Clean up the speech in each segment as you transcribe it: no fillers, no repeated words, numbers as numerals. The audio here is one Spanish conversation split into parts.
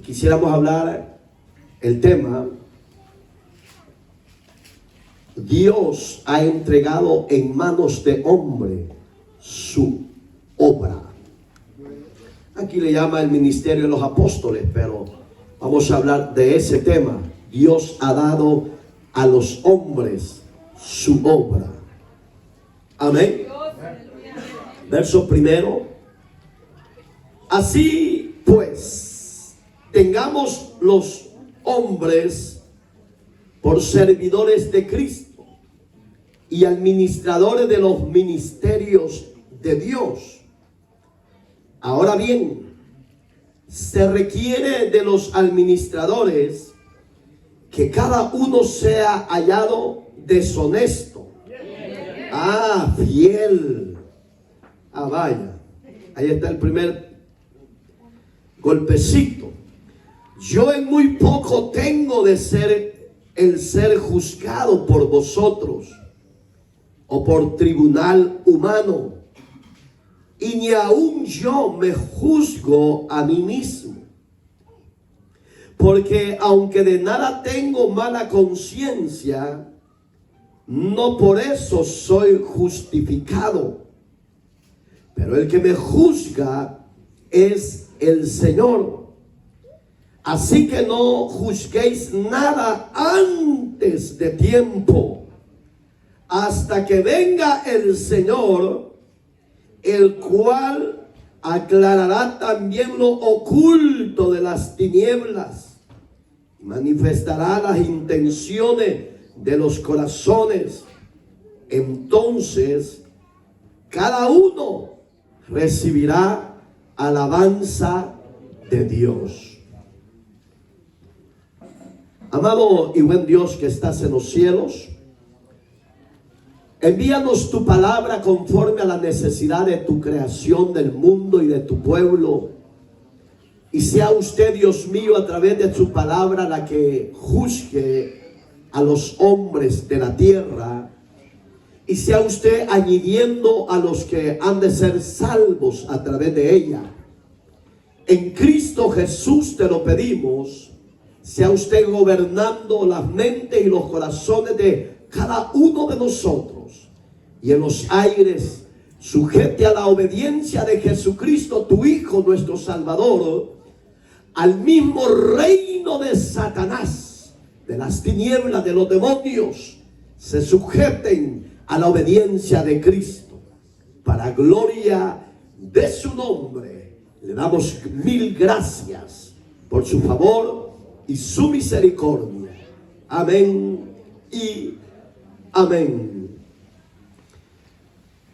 quisiéramos hablar el tema: Dios ha entregado en manos de hombre su obra. Aquí le llama el ministerio de los apóstoles, pero vamos a hablar de ese tema. Dios ha dado a los hombres su obra. Amén. Verso primero. Así pues, tengamos los hombres por servidores de Cristo y administradores de los ministerios de Dios. Ahora bien, se requiere de los administradores que cada uno sea hallado deshonesto. Fiel. Vaya. Ahí está el primer golpecito. Yo en muy poco tengo de ser juzgado por vosotros o por tribunal humano, y ni aun yo me juzgo a mí mismo, porque aunque de nada tengo mala conciencia, no por eso soy justificado, pero el que me juzga es el Señor. Así que no juzguéis nada antes de tiempo, hasta que venga el Señor, el cual aclarará también lo oculto de las tinieblas, manifestará las intenciones de los corazones. Entonces cada uno recibirá alabanza de Dios. Amado y buen Dios que estás en los cielos, envíanos tu palabra conforme a la necesidad de tu creación, del mundo y de tu pueblo. Y sea usted, Dios mío, a través de su palabra la que juzgue a los hombres de la tierra. Y sea usted añadiendo a los que han de ser salvos a través de ella. En Cristo Jesús te lo pedimos. Sea usted gobernando las mentes y los corazones de cada uno de nosotros. Y en los aires, sujete a la obediencia de Jesucristo, tu Hijo, nuestro Salvador, al mismo reino de Satanás, de las tinieblas, de los demonios, se sujeten a la obediencia de Cristo. Para gloria de su nombre, le damos mil gracias por su favor y su misericordia. Amén y amén.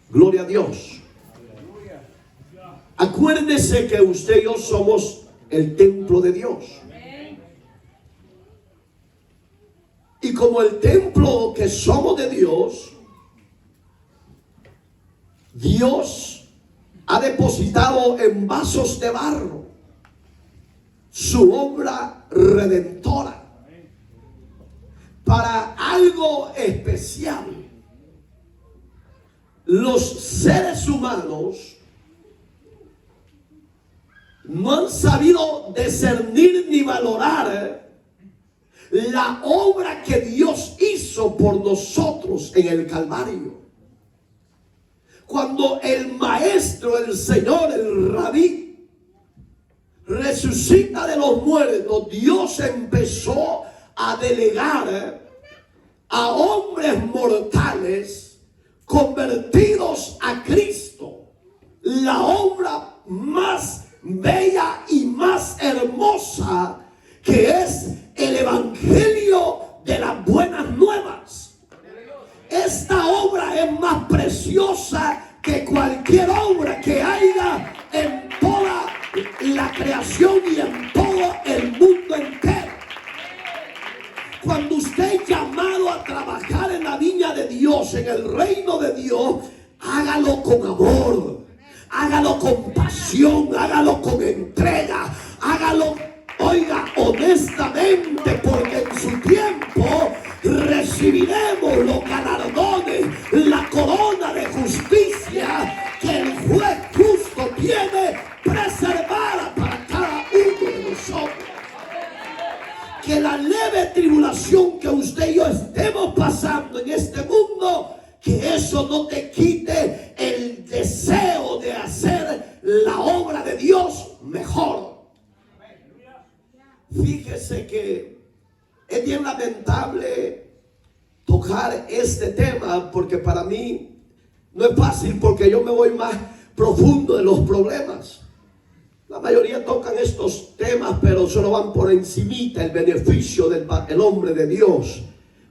Gloria a Dios. Acuérdese que usted y yo somos el templo de Dios. Y como el templo que somos de Dios, Dios ha depositado en vasos de barro su obra redentora para algo especial. Los seres humanos no han sabido discernir ni valorar la obra que Dios hizo por nosotros en el Calvario. Cuando el Maestro, el Señor, el Rabí, resucita de los muertos, Dios empezó a delegar a hombres mortales convertidos a Cristo, la obra más bella y más hermosa, que es el Evangelio de las buenas nuevas. Esta obra es más preciosa que cualquier obra que haya en toda la creación y en todo el mundo entero. Cuando usted es llamado a trabajar en la viña de Dios, en el reino de Dios, hágalo con amor, hágalo con pasión, hágalo con entrega, hágalo, oiga, honestamente, porque en su tiempo recibiremos los galardones, la corona de justicia que el juez justo tiene preservada para cada uno de nosotros. tribulación que usted y yo estemos pasando en este mundo, que eso no te quite el deseo de hacer la obra de Dios mejor. Fíjese que es bien lamentable tocar este tema, porque para mí no es fácil, porque yo me voy más profundo de los problemas. La mayoría tocan estos temas, pero solo van por encimita el beneficio del hombre de Dios.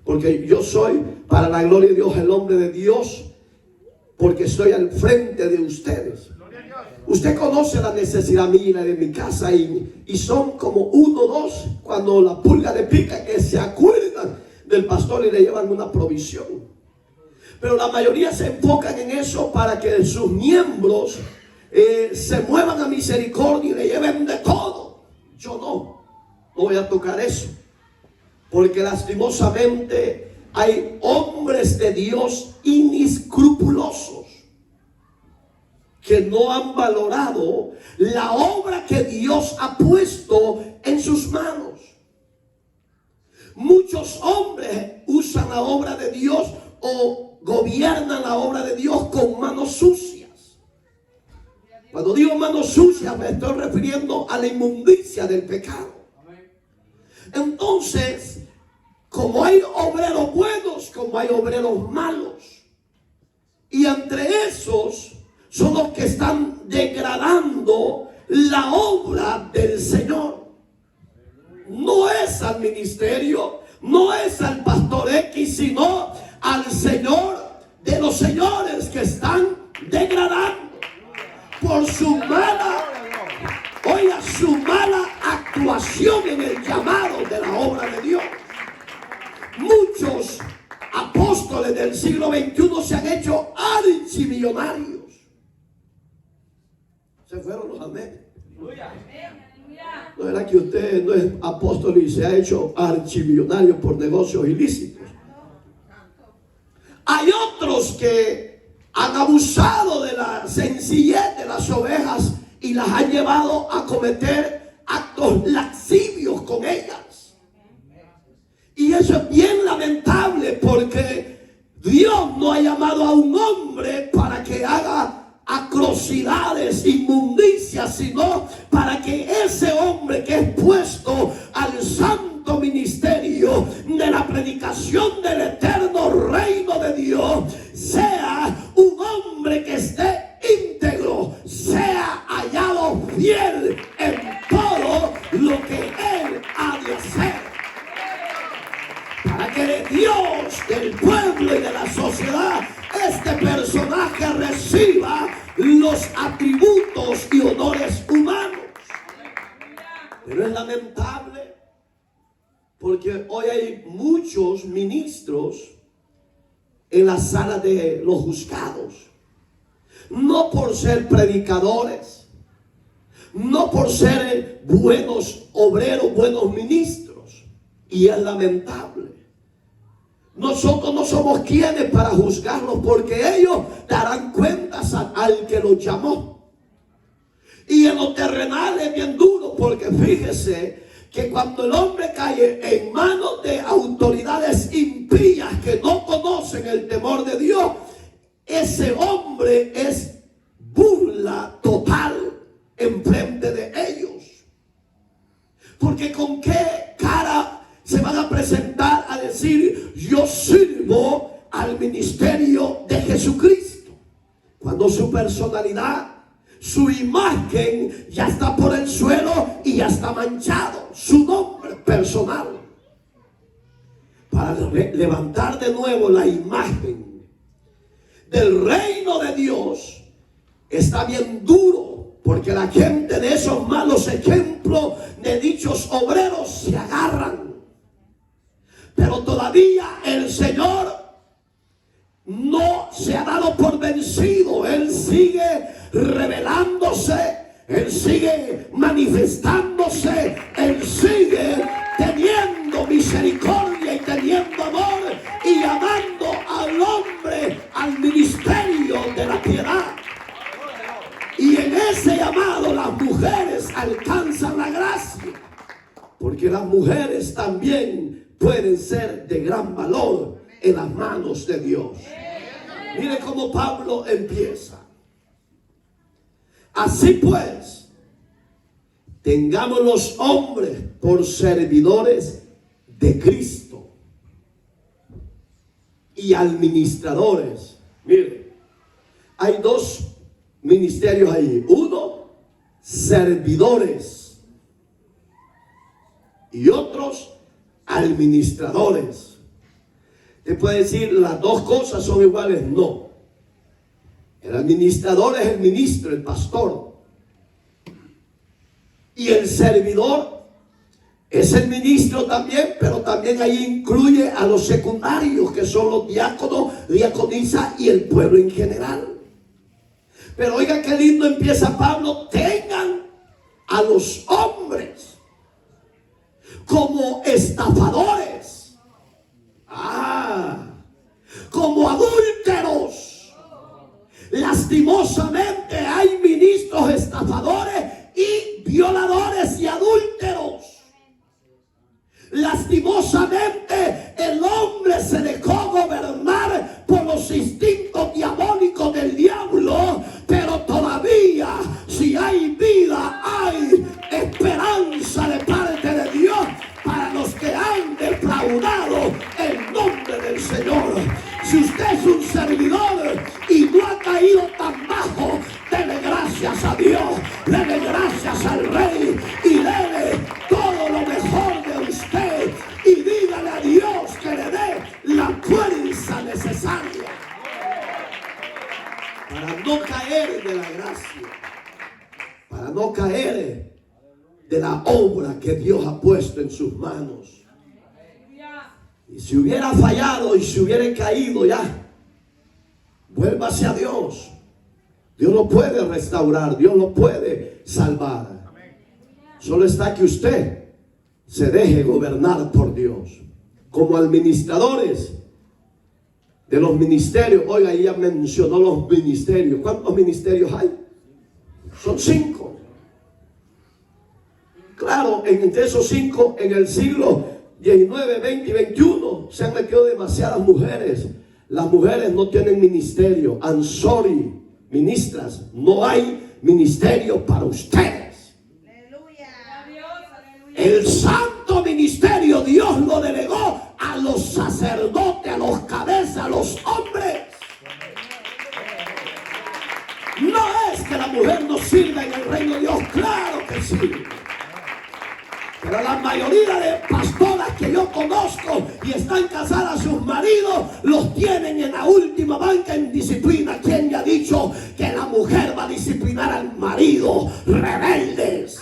Porque yo soy, para la gloria de Dios, el hombre de Dios, porque estoy al frente de ustedes. Usted conoce la necesidad mía de mi casa, y son como 1 o 2 cuando la pulga le pica, que se acuerdan del pastor y le llevan una provisión. Pero la mayoría se enfocan en eso para que sus miembros se muevan a misericordia y le lleven de todo. Yo no voy a tocar eso, porque lastimosamente hay hombres de Dios inescrupulosos que no han valorado la obra que Dios ha puesto en sus manos. Muchos hombres usan la obra de Dios o gobiernan la obra de Dios con manos sucias. Cuando digo manos sucias, me estoy refiriendo a la inmundicia del pecado. Entonces, como hay obreros buenos, como hay obreros malos, y entre esos son los que están degradando la obra del Señor. No es al ministerio, no es al pastor X, sino al Señor de los señores, que están degradando por su mala, oiga, su mala actuación en el llamado de la obra de Dios. Muchos apóstoles del siglo XXI se han hecho archimillonarios. Se fueron los amén. No era que usted no es apóstol y se ha hecho archimillonario por negocios ilícitos. Hay otros que han abusado de la sencillez de las ovejas y las han llevado a cometer actos lascivios con ellas. Y eso es bien lamentable, porque Dios no ha llamado a un hombre para que haga atrocidades, inmundicias, sino para que ese hombre que es puesto al santo ministerio de la predicación del eterno reino de Dios sea un hombre que esté íntegro, sea hallado fiel en todo lo que él ha de hacer, para que de Dios, del pueblo y de la sociedad, este personaje reciba los atributos y honores humanos. Pero es lamentable, porque hoy hay muchos ministros en la sala de los juzgados, no por ser predicadores, no por ser buenos obreros, buenos ministros, y es lamentable. Nosotros no somos quienes para juzgarlos, porque ellos darán cuentas al que los llamó. Y en lo terrenal es bien duro, porque fíjese que cuando el hombre cae en manos de autoridades impías que no conocen el temor de Dios, ese hombre es burla total en frente de ellos. Porque con qué cara se van a presentar a decir: yo sirvo al ministerio de Jesucristo, cuando su personalidad, su imagen ya está por el suelo y ya está manchado, su nombre personal? Para levantar de nuevo la imagen del reino de Dios está bien duro, porque la gente de esos malos ejemplos de dichos obreros se agarran. Pero todavía el Señor no se ha dado por vencido. Él sigue revelándose, Él sigue manifestándose, Él sigue teniendo misericordia y teniendo amor, y llamando al hombre al ministerio de la piedad. Y en ese llamado las mujeres alcanzan la gracia, porque las mujeres también pueden ser de gran valor en las manos de Dios. Mire cómo Pablo empieza. Así pues, tengamos los hombres por servidores de Cristo y administradores. Mire, hay dos ministerios ahí. Uno, servidores, y otros, administradores. Te puede decir, las dos cosas son iguales. No. El administrador es el ministro, el pastor. Y el servidor es el ministro también, pero también ahí incluye a los secundarios, que son los diáconos, diaconisas y el pueblo en general. Pero oiga qué lindo empieza Pablo. Tengan a los hombres como estafadores, como adúlteros. Lastimosamente hay ministros estafadores y violadores y adúlteros. Lastimosamente el hombre se dejó gobernar por los instintos diabólicos del diablo, pero todavía, si hay vida, hay esperanza de parte de Dios para los que han defraudado el nombre del Señor. Si usted es un servidor y no ha caído tan bajo, dele gracias a Dios, dele gracias al Rey y dele todo lo mejor de usted y dígale a Dios que le dé la fuerza necesaria para no caer de la gracia, para no caer de la obra que Dios ha puesto en sus manos. Y si hubiera fallado y si hubiera caído, ya vuélvase a Dios. Dios lo puede restaurar, Dios lo puede salvar. Solo está que usted se deje gobernar por Dios. Como administradores de los ministerios. Oiga, ella mencionó los ministerios. ¿Cuántos ministerios hay? Son 5. Claro, entre esos 5, en el siglo 19, 20 y 21 se han metido demasiadas mujeres. Las mujeres no tienen ministerio. I'm sorry, ministras, no hay ministerio para ustedes. Aleluya. El santo ministerio Dios lo delegó a los sacerdotes, a los cabezas, a los hombres. No es que la mujer no sirva en el reino de Dios, claro que sí. Pero la mayoría de pastoras que yo conozco y están casadas, sus maridos los tienen en la última banca en disciplina. ¿Quién le ha dicho que la mujer va a disciplinar al marido? Rebeldes.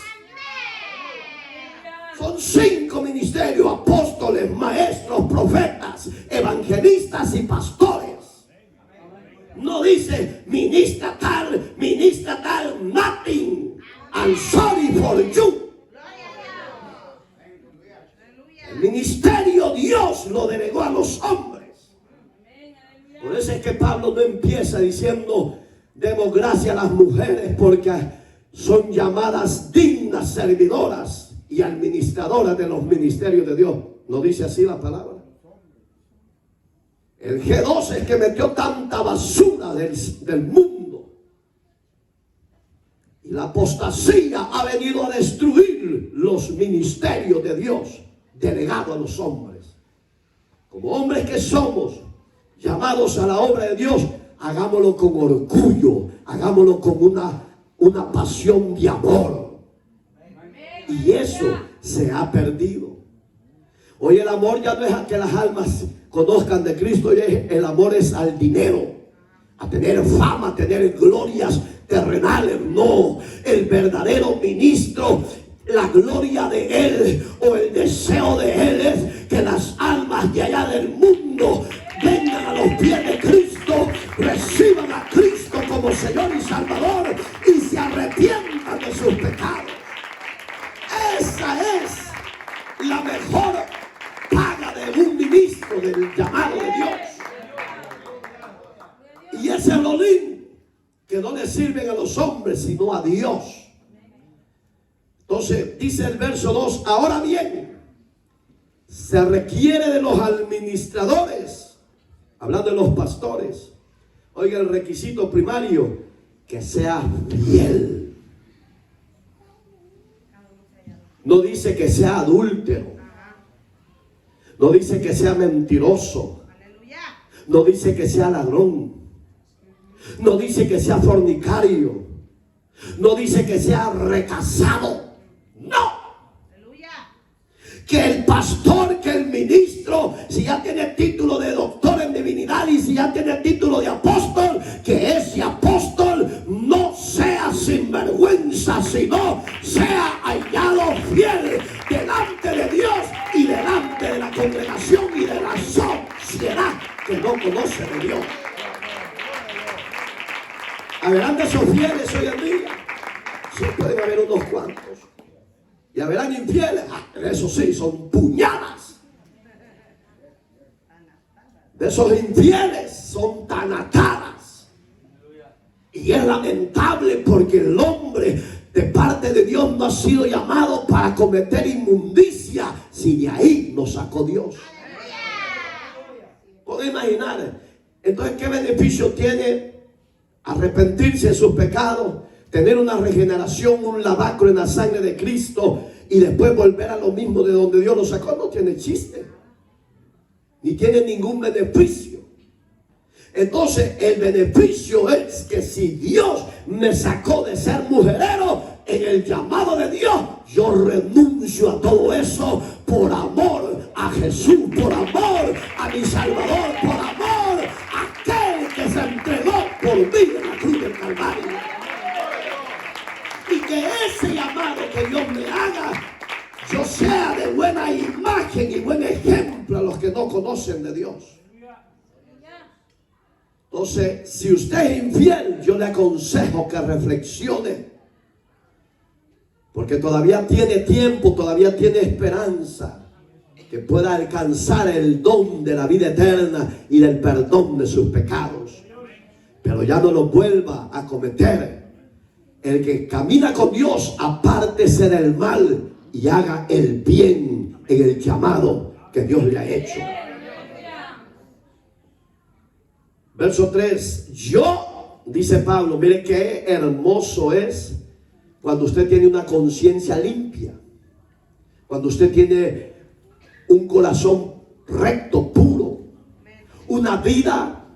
Son 5 ministerios: apóstoles, maestros, profetas, evangelistas y pastores. No dice ministra tal, nothing. I'm sorry for you. El ministerio Dios lo delegó a los hombres. Por eso es que Pablo no empieza diciendo demos gracias a las mujeres porque son llamadas dignas servidoras y administradoras de los ministerios de Dios. ¿No dice así la palabra? El G2 es que metió tanta basura del mundo. Y la apostasía ha venido a destruir los ministerios de Dios delegado a los hombres. Como hombres que somos llamados a la obra de Dios, hagámoslo con orgullo, hagámoslo con una pasión de amor. Y eso se ha perdido. Hoy el amor ya no es a que las almas conozcan de Cristo. Hoy el amor es al dinero, a tener fama, a tener glorias terrenales. No, el verdadero ministro, la gloria de Él o el deseo de Él es que las almas de allá del mundo vengan a los pies de Cristo, reciban a Cristo como Señor y Salvador y se arrepientan de sus pecados. Esa es la mejor paga de un ministro del llamado de Dios. Y ese es lo lindo, que no le sirven a los hombres sino a Dios. Entonces dice el verso 2: ahora bien, se requiere de los administradores, hablando de los pastores. Oiga, el requisito primario, que sea fiel. No dice que sea adúltero. No dice que sea mentiroso. No dice que sea ladrón. No dice que sea fornicario. No dice que sea recasado. No. Que el pastor, que el ministro, si ya tiene título de doctor en divinidad y si ya tiene título de apóstol, que ese apóstol no sea sinvergüenza, sino sea hallado fiel delante de Dios y delante de la congregación y de la sociedad que no conoce de Dios. ¿Habrán de esos fieles hoy en día? Sí, pueden haber unos cuantos. Y habrán infieles. Eso sí, son puñadas. De esos infieles son tan atadas. Y es lamentable porque el hombre de parte de Dios no ha sido llamado para cometer inmundicia, si de ahí nos sacó Dios. ¿Puedo imaginar? Entonces, ¿qué beneficio tiene arrepentirse de sus pecados, tener una regeneración, un lavacro en la sangre de Cristo y después volver a lo mismo de donde Dios lo sacó? No tiene chiste, ni tiene ningún beneficio. Entonces el beneficio es que si Dios me sacó de ser mujerero, en el llamado de Dios yo renuncio a todo eso por amor a Jesús, por amor a mi Salvador, por amor a aquel que se entregó por mí en la cruz del Calvario. Y que ese llamado que Dios me haga, yo sea de buena imagen y buen ejemplo a los que no conocen de Dios. Entonces, si usted es infiel, yo le aconsejo que reflexione, porque todavía tiene tiempo, todavía tiene esperanza, que pueda alcanzar el don de la vida eterna y del perdón de sus pecados. Pero ya no lo vuelva a cometer. El que camina con Dios, apártese del mal y haga el bien en el llamado que Dios le ha hecho. Verso 3. Yo, dice Pablo, mire qué hermoso es cuando usted tiene una conciencia limpia, cuando usted tiene un corazón recto, puro, una vida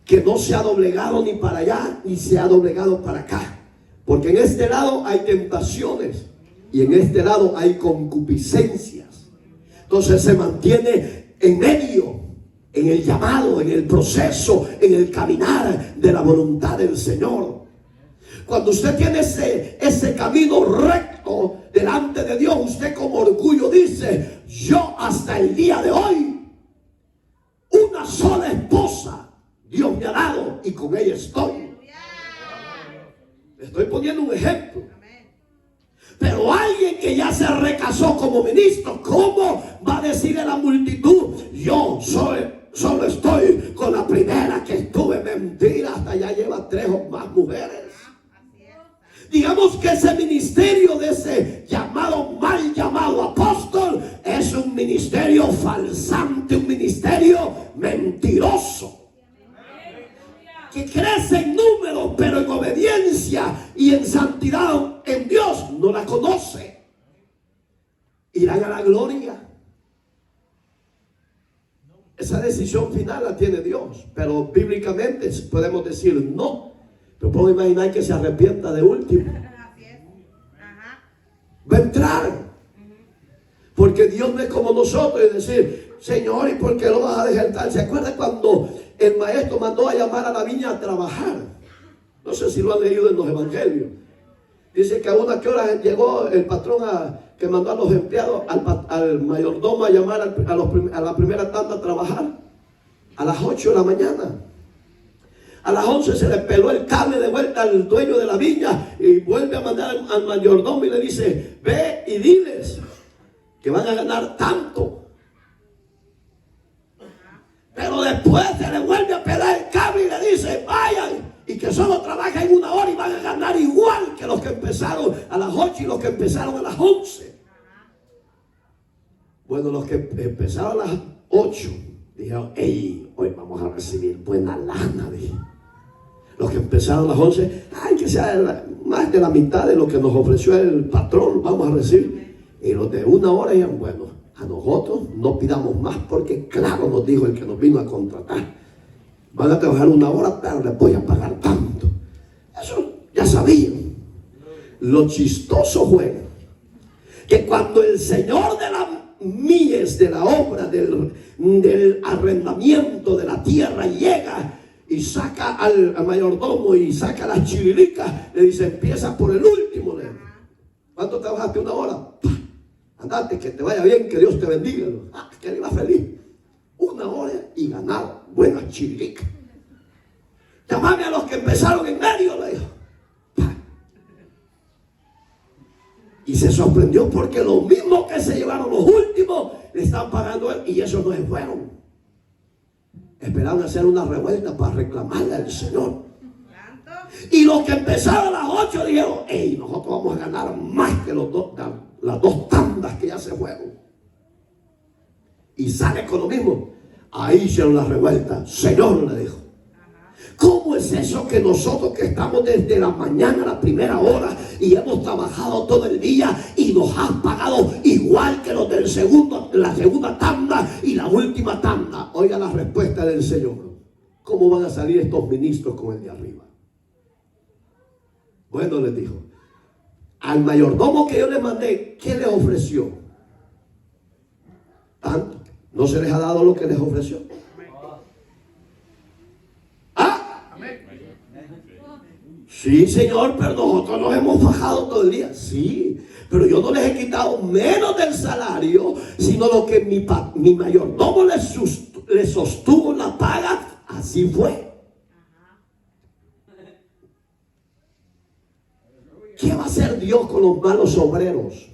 que no se ha doblegado ni para allá ni se ha doblegado para acá. Porque en este lado hay tentaciones y en este lado hay concupiscencias. Entonces se mantiene en medio, en el llamado, en el proceso, en el caminar de la voluntad del Señor. Cuando usted tiene ese camino recto delante de Dios, usted con orgullo dice: yo hasta el día de hoy, una sola esposa Dios me ha dado y con ella estoy. Estoy poniendo un ejemplo. Pero alguien que ya se recasó como ministro, ¿cómo va a decir a la multitud: yo solo estoy con la primera que estuve? Mentira, hasta ya lleva 3 o más mujeres. Digamos que ese ministerio de ese llamado, mal llamado apóstol, es un ministerio falsante, un ministerio mentiroso, que crece en números, pero en obediencia y en santidad en Dios no la conoce. Irán a la gloria. Esa decisión final la tiene Dios, pero bíblicamente podemos decir no. Pero puedo imaginar que se arrepienta de último. Va a entrar, porque Dios no es como nosotros y decir: Señor, ¿y por qué lo vas a dejar? ¿Se acuerda cuando el maestro mandó a llamar a la viña a trabajar? No sé si lo han leído en los evangelios. Dice que a una que hora llegó el patrón que mandó a los empleados, al mayordomo, a llamar a la primera tanda a trabajar a las 8 de la mañana. A las 11 se le peló el cable de vuelta al dueño de la viña y vuelve a mandar al mayordomo y le dice: ve y diles que van a ganar tanto. Pero después se le vuelve a pelar el cable y le dice: vayan, y que solo trabajan 1 hora y van a ganar igual que los que empezaron a las 8 y los que empezaron a las 11. Bueno, los que empezaron a las 8 dijeron, hey, hoy vamos a recibir buena lana, dije. Los que empezaron a las 11, ay, que sea más de la mitad de lo que nos ofreció el patrón, vamos a recibir. Y los de 1 hora dijeron, bueno, a nosotros no pidamos más porque claro nos dijo el que nos vino a contratar. Van a trabajar 1 hora, pero les voy a pagar tanto. Eso ya sabían. Lo chistoso fue que cuando el señor de las mies de la obra del arrendamiento de la tierra llega y saca al mayordomo y saca las chirilicas, le dice, empieza por el último. ¿Cuánto trabajaste? 1 hora. Andate, que te vaya bien, que Dios te bendiga. Que él iba feliz. 1 hora y ganar buenas chirilicas. Llamame a los que empezaron en medio, le dijo. Y se sorprendió porque lo mismo que se llevaron los últimos le están pagando a él, y eso no es bueno. Esperaban hacer una revuelta para reclamarle al Señor. Y los que empezaron a las 8 dijeron, hey, nosotros vamos a ganar más que las 2 tandas que ya se fueron. Y sale con lo mismo. Ahí hicieron la revuelta. Señor, le dijo, ¿cómo es eso que nosotros que estamos desde la mañana a la primera hora y hemos trabajado todo el día y nos has pagado igual que los del la segunda tanda y la última tanda? Oiga la respuesta del Señor. ¿Cómo van a salir estos ministros con el de arriba? Bueno, les dijo, al mayordomo que yo le mandé, ¿qué le ofreció? Tanto. ¿No se les ha dado lo que les ofreció? Sí, Señor, pero nosotros nos hemos bajado todo el día. Sí, pero yo no les he quitado menos del salario, sino lo que mi mayordomo les sostuvo la paga. Así fue. ¿Qué va a hacer Dios con los malos obreros?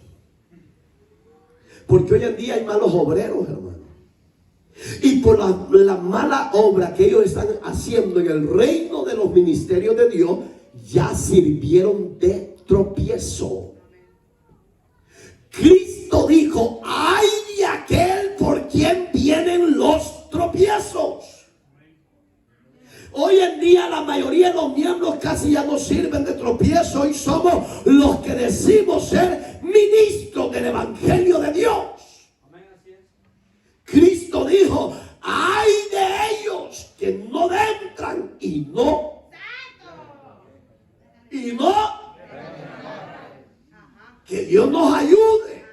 Porque hoy en día hay malos obreros, hermano. Y por la mala obra que ellos están haciendo en el reino de los ministerios de Dios, ya sirvieron de tropiezo. Cristo dijo, ay de aquel por quien vienen los tropiezos. Hoy en día la mayoría de los miembros casi ya no sirven de tropiezo. Hoy somos los que decimos ser ministros del Evangelio de Dios. Cristo dijo, ay de ellos que no entran y no que Dios nos ayude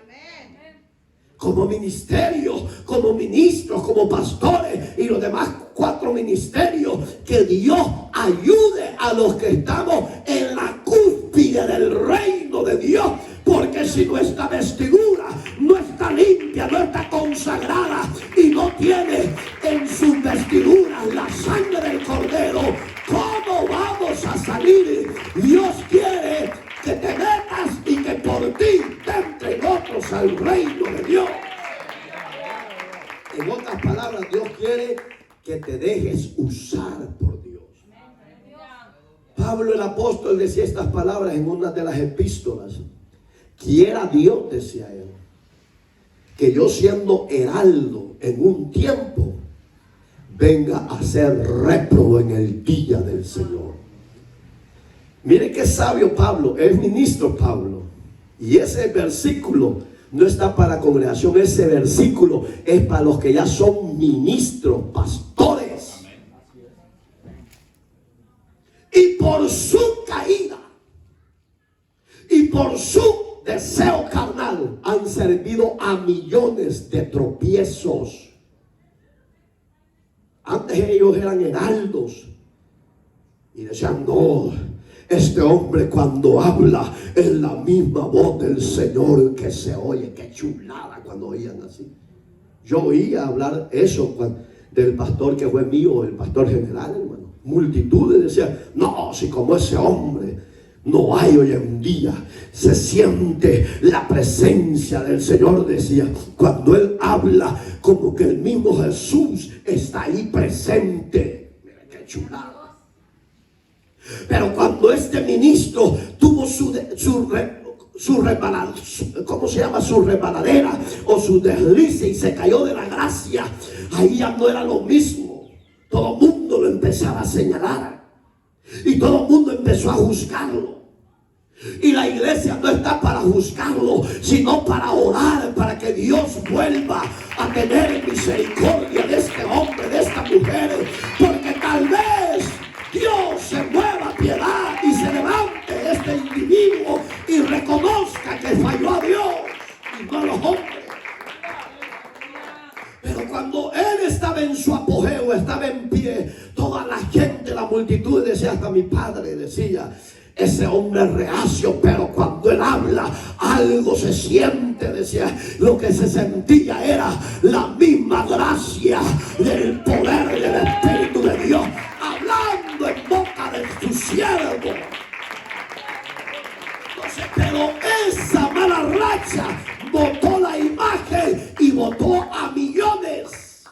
como ministerio, como ministros, como pastores y los demás 4 ministerios, que Dios ayude a los que estamos en la cúspide del reino de Dios, porque si nuestra vestidura no está limpia, no está consagrada y no tiene en sus vestiduras la sangre del Cordero, ¿cómo vamos a salir? Dios quiere que te metas y que por ti te entren otros al reino de Dios. En otras palabras, Dios quiere que te dejes usar por Dios. Pablo el apóstol decía estas palabras en una de las epístolas. Quiera Dios, decía él, que yo siendo heraldo en un tiempo, venga a ser réprobo en el día del Señor. Mire qué sabio Pablo, es ministro Pablo. Y ese versículo no está para la congregación, ese versículo es para los que ya son ministros, pastores. Y por su caída y por su deseo carnal han servido a millones de tropiezos. Antes ellos eran heraldos y decían, no, este hombre cuando habla es la misma voz del Señor que se oye. Qué chulada cuando oían así. Yo oía hablar eso del pastor que fue mío, el pastor general, hermano. Multitudes decían, no, si como ese hombre no hay hoy en día, se siente la presencia del Señor, decía, cuando él habla como que el mismo Jesús está ahí presente. Mira qué chulada. Pero cuando este ministro tuvo ¿cómo se llama? Su resbaladera o su deslice y se cayó de la gracia, ahí ya no era lo mismo. Todo el mundo lo empezaba a señalar y todo el mundo empezó a juzgarlo. Y la iglesia no está para juzgarlo, sino para orar, para que Dios vuelva a tener misericordia de este hombre, de esta mujer, porque tal vez Dios se mueva a piedad y se levante este individuo y reconozca que falló a Dios y no a los hombres. Pero cuando él estaba en su apogeo, estaba en pie, toda la gente, la multitud decía, hasta mi padre decía, ese hombre es reacio, pero cuando él habla, algo se siente, decía. Lo que se sentía era la misma gracia del poder del Espíritu de Dios, hablando en boca de su siervo. Entonces, pero esa mala racha botó la imagen y botó a millones.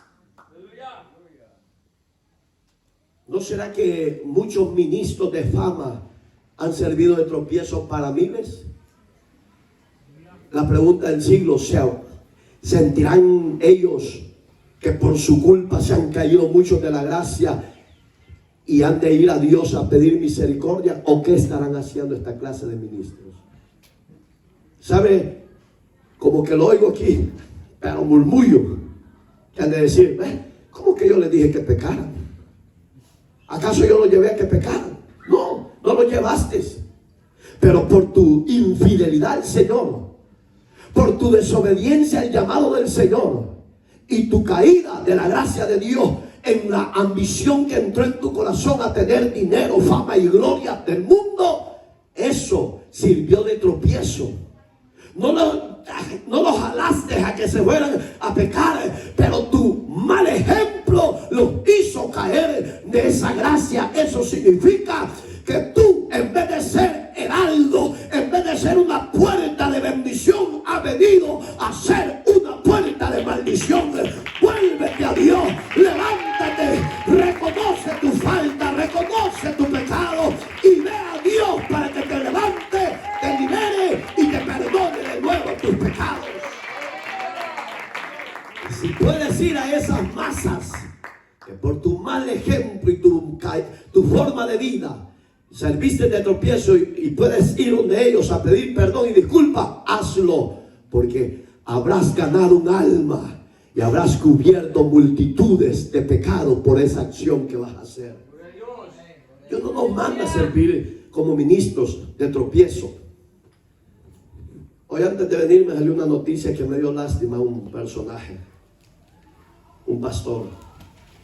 ¿No será que muchos ministros de fama han servido de tropiezo para miles? La pregunta del siglo sea, ¿sentirán ellos que por su culpa se han caído muchos de la gracia y han de ir a Dios a pedir misericordia? ¿O qué estarán haciendo esta clase de ministros? ¿Sabe? Como que lo oigo aquí, pero murmullo, que han de decir, ¿cómo que yo les dije que pecaran? ¿Acaso yo los llevé a que pecaran? No, no lo llevaste. Pero por tu infidelidad al Señor, por tu desobediencia al llamado del Señor y tu caída de la gracia de Dios en la ambición que entró en tu corazón a tener dinero, fama y gloria del mundo, eso sirvió de tropiezo. No los jalaste a que se fueran a pecar, pero tu mal ejemplo los hizo caer de esa gracia. Eso significa que tú, en vez de ser heraldo, en vez de ser una puerta de bendición, has venido a ser una puerta de maldición. Vuélvete a Dios, levántate, reconoce tu falta, reconoce tu pecado y ve a Dios para que te levante, te libere y te perdone de nuevo tus pecados. Si puedes ir a esas masas que por tu mal ejemplo y tu forma de vida serviste de tropiezo y puedes ir donde ellos a pedir perdón y disculpa, hazlo, porque habrás ganado un alma y habrás cubierto multitudes de pecados por esa acción que vas a hacer. Dios no nos manda a servir como ministros de tropiezo. Hoy antes de venir me salió una noticia que me dio lástima. Un personaje, un pastor,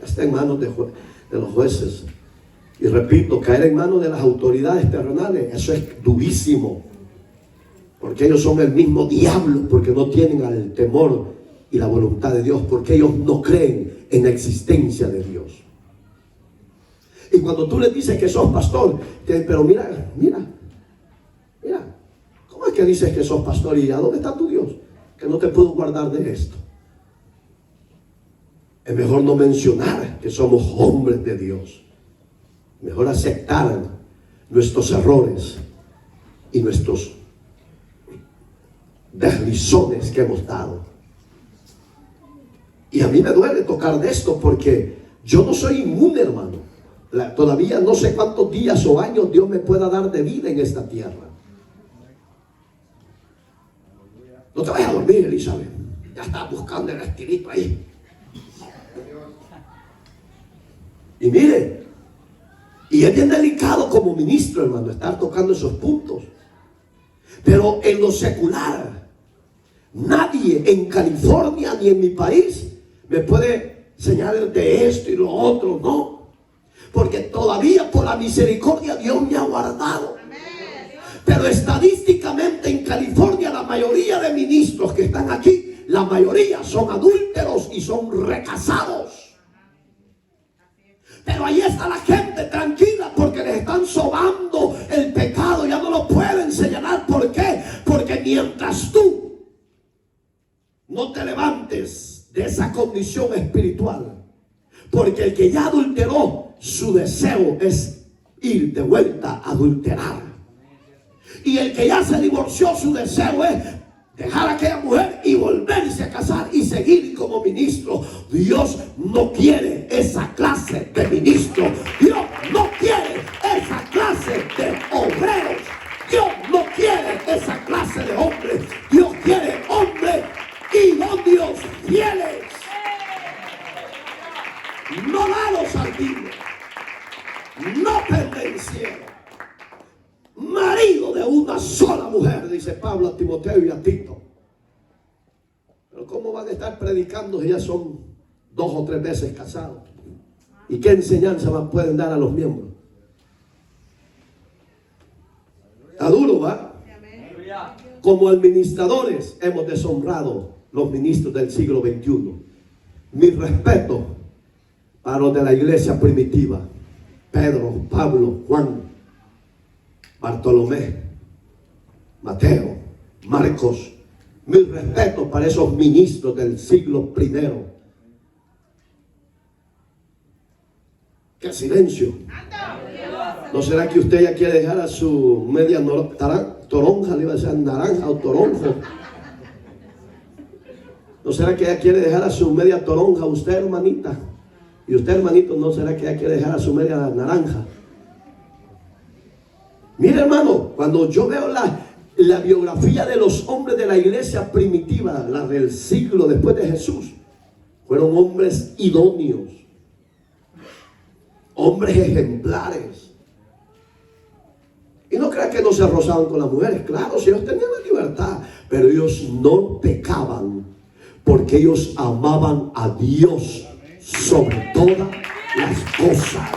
está en manos de los jueces. Y repito, caer en manos de las autoridades terrenales, eso es durísimo. Porque ellos son el mismo diablo, porque no tienen el temor y la voluntad de Dios, porque ellos no creen en la existencia de Dios. Y cuando tú les dices que sos pastor, pero mira, ¿cómo es que dices que sos pastor? ¿Y a dónde está tu Dios? Que no te puedo guardar de esto. Es mejor no mencionar que somos hombres de Dios. Mejor aceptar nuestros errores y nuestros deslizones que hemos dado. Y a mí me duele tocar de esto porque yo no soy inmune, hermano. Todavía no sé cuántos días o años Dios me pueda dar de vida en esta tierra. No te vayas a dormir, Elizabeth. Ya estás buscando el estilito ahí. Y mire, y es bien delicado como ministro, hermano, estar tocando esos puntos. Pero en lo secular, nadie en California ni en mi país me puede señalar de esto y lo otro, no. Porque todavía por la misericordia Dios me ha guardado. Pero estadísticamente en California la mayoría de ministros que están aquí, la mayoría son adúlteros y son recasados. Pero ahí está la gente tranquila porque les están sobando el pecado. Ya no lo pueden señalar. ¿Por qué? Porque mientras tú no te levantes de esa condición espiritual, porque el que ya adulteró, su deseo es ir de vuelta a adulterar. Y el que ya se divorció, su deseo es dejar a aquella mujer y volverse a casar y seguir como ministro. Dios no quiere esa clase de ministro. Dios no quiere esa clase de obreros. Dios no quiere esa clase de hombres. Dios quiere hombres idóneos, fieles, no dados al vino, no pendencieros, marido de una sola mujer, dice Pablo a Timoteo y a Tito. Pero ¿cómo van a estar predicando si ya son 2 o 3 veces casados? ¿Y qué enseñanza más pueden dar a los miembros? Está duro, ¿va? Como administradores hemos deshonrado los ministros del siglo XXI. Mi respeto para los de la iglesia primitiva: Pedro, Pablo, Juan, Bartolomé, Mateo, Marcos. Mi respeto para esos ministros del siglo I. ¡Qué silencio! ¿No será que usted ya quiere dejar a su media toronja, le iba a decir naranja o toronjo? ¿No será que ya quiere dejar a su media toronja usted, hermanita? Y usted, hermanito, ¿no será que ya quiere dejar a su media naranja? Mire, hermano, cuando yo veo la biografía de los hombres de la iglesia primitiva, la del siglo después de Jesús, fueron hombres idóneos, hombres ejemplares. Y no crean que no se rozaban con las mujeres. Claro, si ellos tenían la libertad, pero ellos no pecaban, porque ellos amaban a Dios sobre todas las cosas.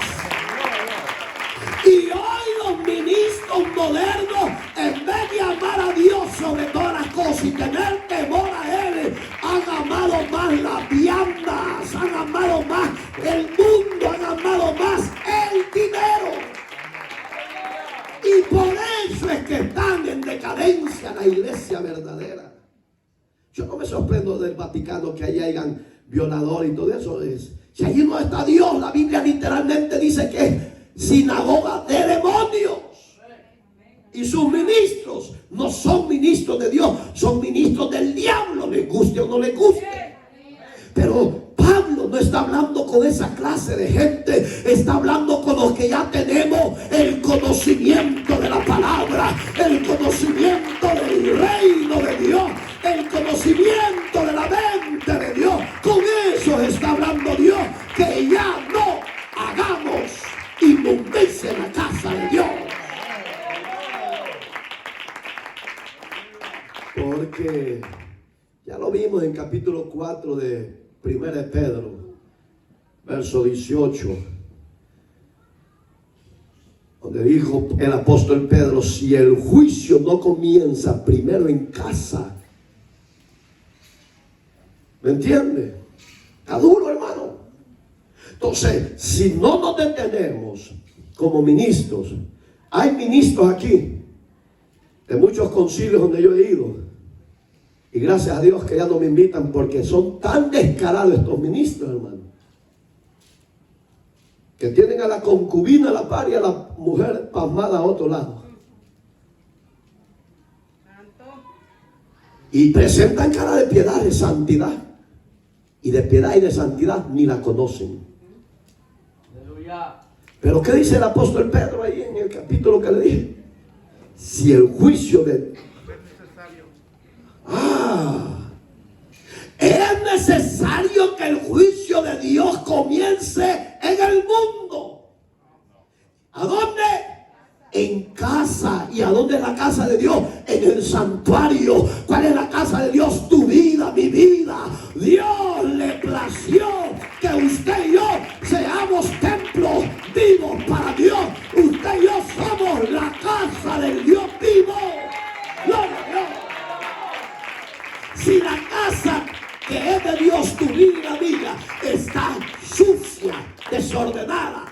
Y hoy los ministros modernos, en vez de amar a Dios sobre todas las cosas y tener temor a Él, han amado más las viandas, han amado más el mundo, han amado más el dinero. Y por eso es que están en decadencia la iglesia verdadera. Yo no me sorprendo del Vaticano que allí hayan violadores y todo eso. Si allí no está Dios, la Biblia literalmente dice que es sinagoga de demonios. Y sus ministros no son ministros de Dios, son ministros del diablo, les guste o no les guste. Pero Pablo no está hablando con esa clase de gente, está hablando con los que ya tenemos el conocimiento de la palabra, el conocimiento del reino de Dios, el conocimiento de la mente de Dios. Con eso está hablando Dios, que ya no hagamos inmundicia en la casa de Dios. Porque ya lo vimos en capítulo 4 de 1 de Pedro, verso 18, donde dijo el apóstol Pedro: si el juicio no comienza primero en casa. ¿Me entiende? Está duro, hermano. Entonces, si no nos detenemos como ministros, hay ministros aquí de muchos concilios donde yo he ido, y gracias a Dios que ya no me invitan, porque son tan descarados estos ministros, hermano, que tienen a la concubina a la par y a la mujer pasmada a otro lado. Y presentan cara de piedad, de santidad. Y de piedad y de santidad ni la conocen. Pero ¿qué dice el apóstol Pedro ahí en el capítulo que le dije? Si el juicio de... es necesario que el juicio de Dios comience en el mundo. ¿A dónde? En casa. ¿Y a dónde es la casa de Dios? En el santuario. ¿Cuál es la casa de Dios? Tu vida, mi vida. Dios le plació que usted y yo seamos templos vivos para Dios. Usted y yo somos la casa del Dios vivo. Gloria a Dios. Si la casa que es de Dios, tu vida y la mía, está sucia, desordenada,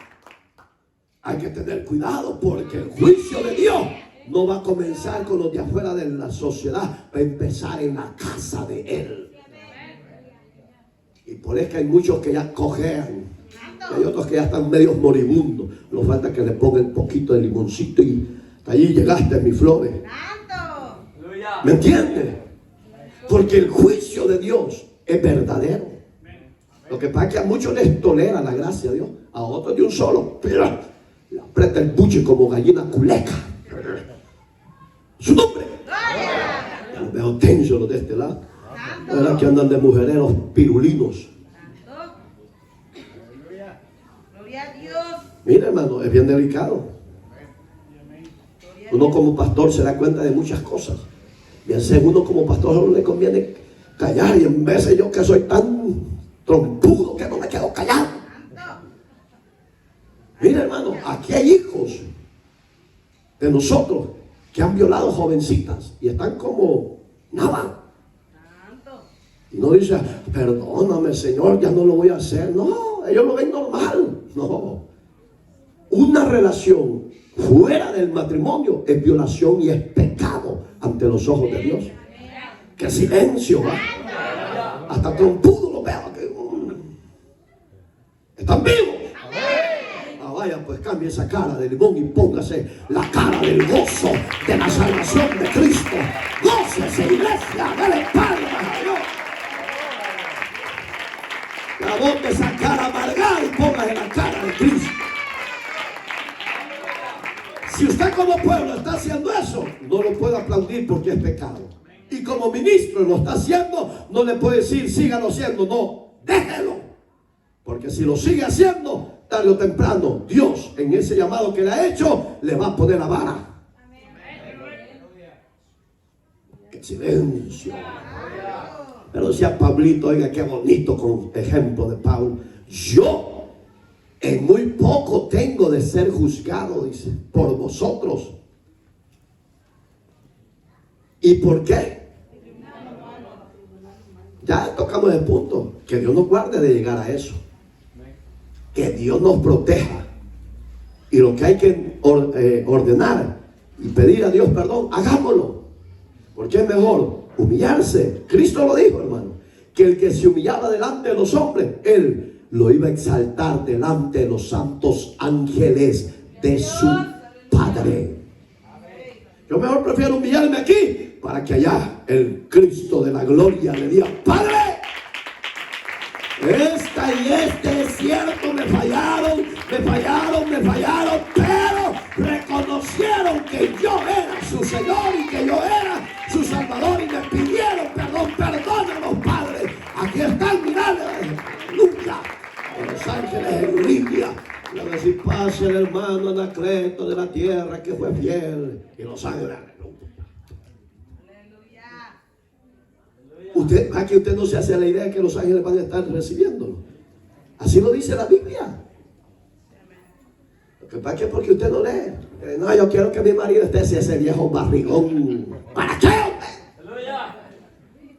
hay que tener cuidado, porque el juicio de Dios no va a comenzar con los de afuera de la sociedad, va a empezar en la casa de Él. Y por eso que hay muchos que ya cojean, y hay otros que ya están medios moribundos. Nos falta que le pongan un poquito de limoncito y Hasta allí llegaste, mis flores. ¿Me entiendes? Porque el juicio de Dios es verdadero. Lo que pasa es que a muchos les tolera la gracia de Dios, a otros de un solo, pero le aprieta el buche como gallina culeca. Su nombre. Ya los veo tensos los de este lado. Ahora que andan de mujereros pirulinos. Gloria a Dios. Mira, hermano, es bien delicado. Uno como pastor se da cuenta de muchas cosas. Y a veces uno como pastor solo le conviene callar. Y en vez de yo que soy tan trompudo que no me quedo callado. Mira, hermano, aquí hay hijos de nosotros que han violado jovencitas y están como nada. Y no dice, perdóname, Señor, ya no lo voy a hacer. No, ellos lo ven normal. No. Una relación fuera del matrimonio es violación y es pecado ante los ojos de Dios. ¡Qué silencio! ¿Va? Hasta trompudo lo veo. ¿Están vivos? Ah, vaya, pues cambie esa cara de limón y póngase la cara del gozo de la salvación de Cristo. Gócese, iglesia, dale palmas a Dios. La boca esa cara amargada y póngase la cara de Cristo. Si usted como pueblo está haciendo eso, no lo puede aplaudir porque es pecado. Y como ministro lo está haciendo, no le puede decir sígalo haciendo, no, déjelo. Porque si lo sigue haciendo, tarde o temprano, Dios en ese llamado que le ha hecho, le va a poner la vara. ¡Qué silencio! Pero decía Pablito, oiga, qué bonito con ejemplo de Pablo. Yo en muy poco tengo de ser juzgado, dice, por vosotros. ¿Y por qué? Ya tocamos el punto. Que Dios nos guarde de llegar a eso. Que Dios nos proteja. Y lo que hay que ordenar y pedir a Dios perdón, hagámoslo. Porque es mejor humillarse. Cristo lo dijo, hermano, que el que se humillaba delante de los hombres, Él lo iba a exaltar delante de los santos ángeles de su Padre. Yo mejor prefiero humillarme aquí para que allá el Cristo de la gloria le diga, Padre, esta y este desierto me fallaron, pero reconocieron que yo era su Señor y que yo era su Salvador y me pidieron perdón. Perdónanos, Padre. Aquí están, mirando, aleluya. Los ángeles en línea. Le van a decir, pase el hermano Anacleto de la tierra que fue fiel. Y los ángeles, usted, aquí usted no se hace la idea que los ángeles van a estar recibiéndolo. Así lo dice la Biblia. Lo que pasa es que porque usted no lee. No, yo quiero que mi marido esté ese viejo barrigón. ¿Para qué, hombre?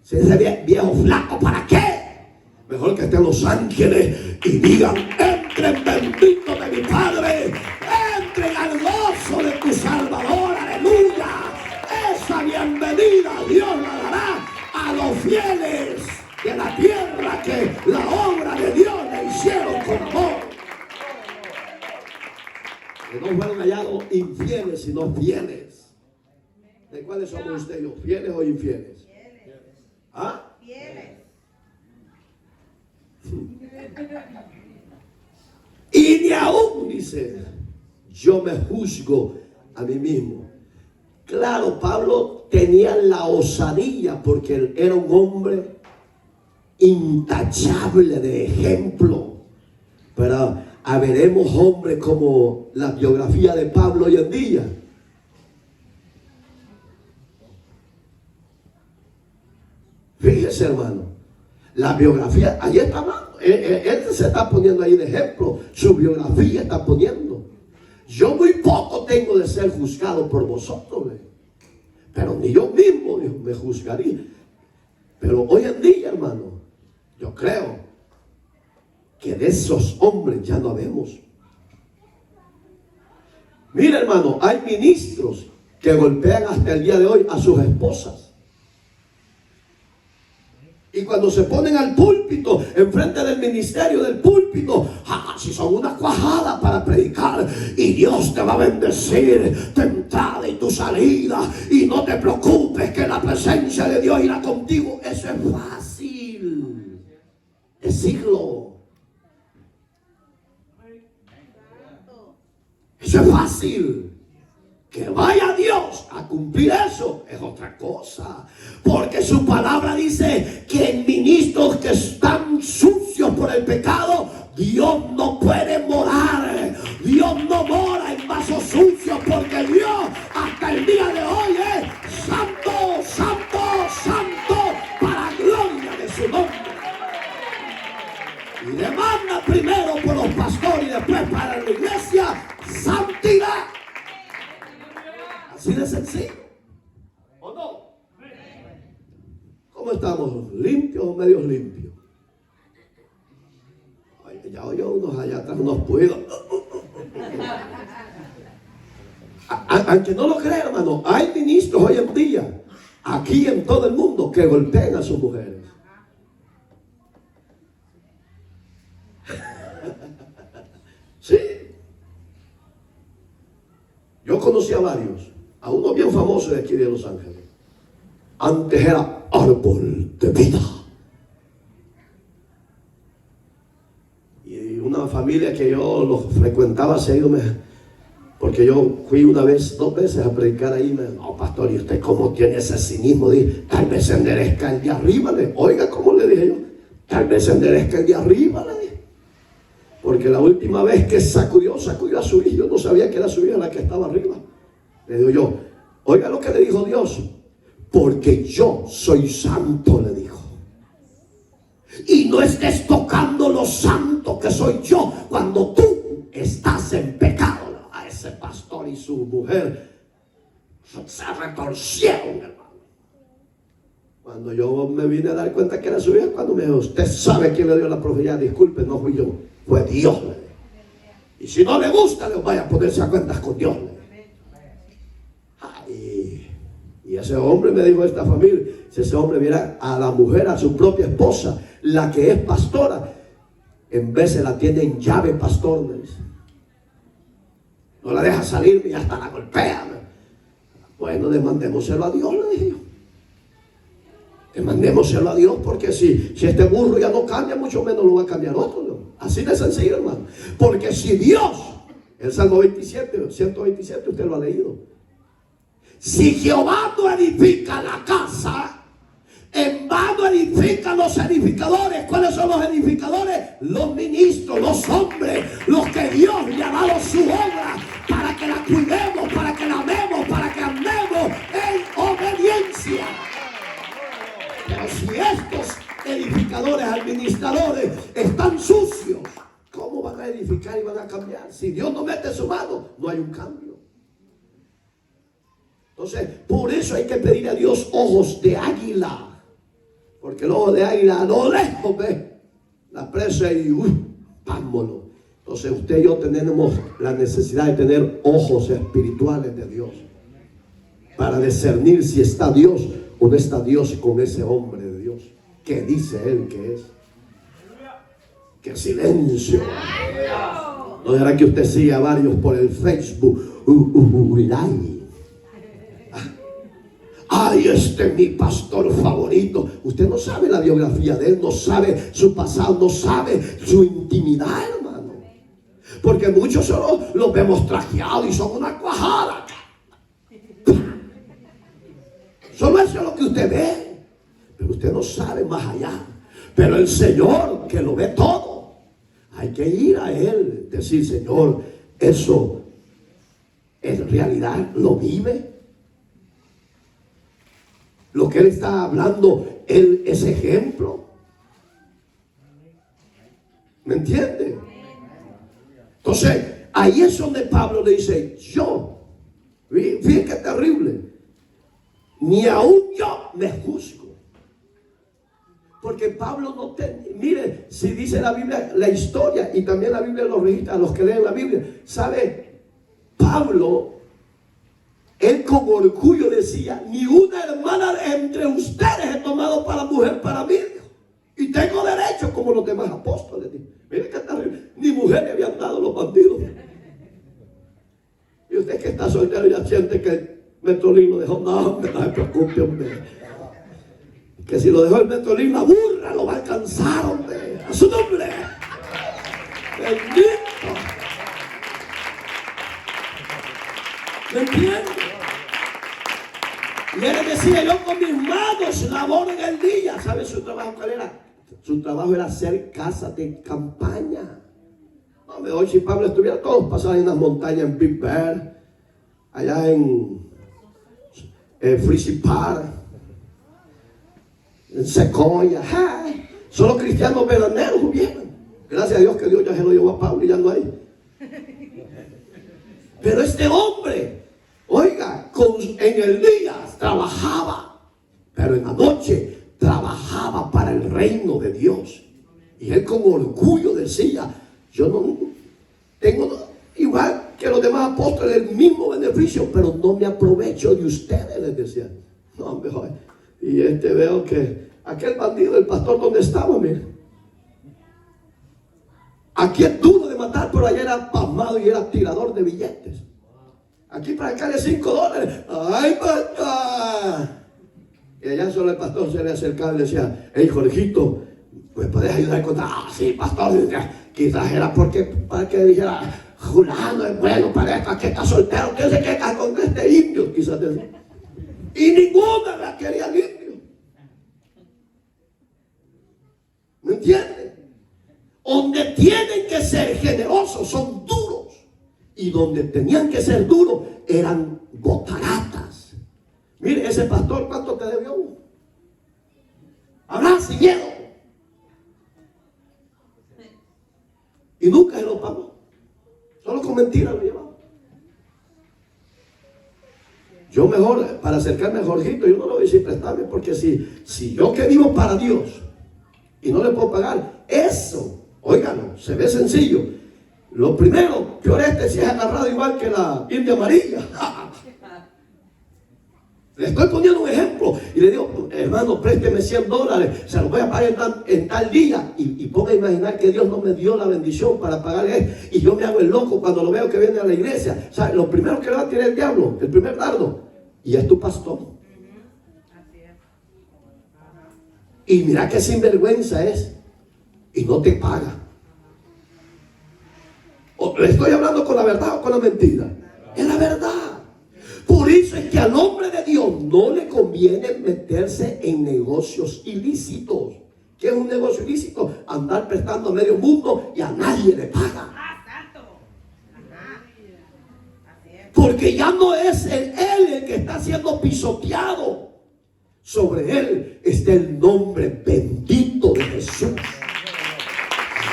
Si ese viejo flaco, ¿para qué? Mejor que estén los ángeles y digan, entren benditos de mi Padre, entren al gozo de tu Salvador, aleluya. Esa bienvenida Dios la dará a los fieles de la tierra que la obra de Dios le hicieron con amor. Que no fueron hallados infieles, sino fieles. ¿De cuáles somos ustedes? ¿Fieles o infieles? ¿Ah? Fieles. Y ni aún, dice, yo me juzgo a mí mismo. Claro, Pablo tenía la osadía porque él era un hombre intachable de ejemplo. Pero veremos hombres como la biografía de Pablo hoy en día. Fíjese, hermano, la biografía, ahí está, él se está poniendo ahí de ejemplo, su biografía está poniendo. Yo muy poco tengo de ser juzgado por vosotros, pero ni yo mismo me juzgaría. Pero hoy en día, hermano, yo creo que de esos hombres ya no habemos. Mira, hermano, hay ministros que golpean hasta el día de hoy a sus esposas. Y cuando se ponen al púlpito, enfrente del ministerio del púlpito, si son una cuajada para predicar, y Dios te va a bendecir tu entrada y tu salida, y no te preocupes que la presencia de Dios irá contigo. Eso es fácil decirlo. Eso es fácil. Que vaya Dios a cumplir eso es otra cosa. Porque su palabra dice que en ministros que están sucios por el pecado, Dios no puede morar. Dios no mora en vasos sucios, porque Dios hasta el día de hoy es santo, santo, santo, para gloria de su nombre. Y demanda primero por los pastores y después para la iglesia santidad. Así de sencillo. ¿O no? ¿Cómo estamos? ¿Limpios o medios limpios? Ay, ya oye unos allá atrás, unos puidos. Aunque no lo crean, hermano, hay ministros hoy en día, aquí en todo el mundo, que golpean a sus mujeres. Sí. Yo conocí a varios. A uno bien famoso de aquí de Los Ángeles. Antes era árbol de vida. Y una familia que yo los frecuentaba seguido, porque yo fui una vez, 2 veces a predicar ahí. No, pastor, ¿y usted cómo tiene ese cinismo? Dije, tal vez se enderezca el de arriba. Oiga, ¿cómo le dije yo? Tal vez se enderezca el de arriba, le dije. Porque la última vez que sacudió a su hija, yo no sabía que era su hija la que estaba arriba. Le digo yo, oiga lo que le dijo Dios, porque yo soy santo, le dijo. Y no estés tocando lo santo que soy yo cuando tú estás en pecado. A ese pastor y su mujer se retorcieron, hermano. Cuando yo me vine a dar cuenta que era su hija, cuando me dijo, usted sabe quién le dio la profecía, disculpe, no fui yo, fue Dios, le dijo. Y si no le gusta, le vaya a ponerse a cuentas con Dios, le dijo. Y ese hombre me dijo, esta familia, si ese hombre viera a la mujer, a su propia esposa, la que es pastora, en vez se la tiene en llave, pastor, me dice. No la deja salir y hasta la golpea. Bueno, demandémoselo a Dios, le dije yo. Demandémoselo a Dios, porque si este burro ya no cambia, mucho menos lo va a cambiar otro, ¿no? Así de sencillo, hermano. Porque si Dios, el Salmo 27, 127, usted lo ha leído. Si Jehová no edifica la casa, en vano edifican los edificadores. ¿Cuáles son los edificadores? Los ministros, los hombres, los que Dios le ha dado su obra para que la cuidemos, para que la amemos, para que andemos en obediencia. Pero si estos edificadores, administradores están sucios, ¿cómo van a edificar y van a cambiar? Si Dios no mete su mano, no hay un cambio. Entonces, por eso hay que pedir a Dios ojos de águila. Porque el ojo de águila a lo lejos ve la presa y vámonos. Entonces usted y yo tenemos la necesidad de tener ojos espirituales de Dios. Para discernir si está Dios o no está Dios con ese hombre de Dios. ¿Qué dice él que es? ¡Qué silencio! No será que usted siga a varios por el Facebook Live. Ay, este es mi pastor favorito. Usted no sabe la biografía de él, no sabe su pasado, no sabe su intimidad, hermano. Porque muchos solo los vemos trajeados y son una cuajada. Solo eso es lo que usted ve. Pero usted no sabe más allá. Pero el Señor, que lo ve todo, hay que ir a Él, decir, Señor, eso en realidad lo vive. Lo que Él está hablando, Él es ejemplo. ¿Me entiende? Entonces, ahí es donde Pablo le dice, yo, fíjense qué terrible, ni aún yo me juzgo. Porque Pablo no mire, si dice la Biblia, la historia, y también la Biblia lo registra a los que leen la Biblia, ¿sabe? Pablo, él con orgullo decía, ni una hermana entre ustedes he tomado para mujer para mí. Y tengo derecho, como los demás apóstoles. Mire que terrible. Ni mujer le habían dado los bandidos. Y usted que está soltero ya siente que el Metrolín lo dejó. No, hombre, no se preocupe, hombre. Que si lo dejó el Metrolín, la burra lo va a alcanzar, hombre. A su nombre. Bendito. ¿Me entiende? Y él decía, yo con mis manos laboro en el día. ¿Sabe su trabajo cuál era? Su trabajo era hacer casas de campaña. Hombre, hoy si Pablo estuviera todos pasados en las montañas, en Big Bear, allá en Freezy Park, en Sequoia. Solo cristianos verdaderos hubieran. Gracias a Dios que Dios ya se lo llevó a Pablo y ya no hay. Pero este hombre, oiga, en el día trabajaba, pero en la noche trabajaba para el reino de Dios. Y él con orgullo decía, yo no tengo igual que los demás apóstoles el mismo beneficio, pero no me aprovecho de ustedes, les decía. No, mejor. Y veo que aquel bandido, el pastor, ¿dónde estaba? Mire. Aquí es duro de matar, pero allá era pasmado y era tirador de billetes. Aquí para sacarle $5. ¡Ay, pastor! Y allá solo el pastor se le acercaba y le decía, hey, Jorgito, ¿me puedes ayudar con sí, pastor. Quizás era para que dijera, Julano es bueno para esto, que está soltero, que se queda con este indio, quizás. Y ninguna la quería el indio. ¿Me entiendes? Donde tienen que ser generosos son duros. Y donde tenían que ser duros eran botaratas. Mire, ese pastor, ¿cuánto te debió? Hablar sin miedo. Y nunca se lo pagó. Solo con mentiras lo llevaba. Yo mejor, para acercarme a Jorgito, yo no lo voy a decir prestarme, porque si yo que vivo para Dios y no le puedo pagar, eso, óigalo, se ve sencillo. Lo primero, que Oreste se ha agarrado igual que la India amarilla. Le estoy poniendo un ejemplo y le digo, hermano, présteme $100, se lo voy a pagar en tal día. Y ponga a imaginar que Dios no me dio la bendición para pagarle y yo me hago el loco cuando lo veo que viene a la iglesia. O sea, lo primero que le va a tirar el diablo, el primer dardo, y es tu pastor. Y mira qué sinvergüenza es y no te paga. ¿Le estoy hablando con la verdad o con la mentira? Es la verdad. Por eso es que al hombre de Dios no le conviene meterse en negocios ilícitos. ¿Qué es un negocio ilícito? Andar prestando a medio mundo y a nadie le paga. Porque ya no es él el que está siendo pisoteado. Sobre él está el nombre bendito de Jesús.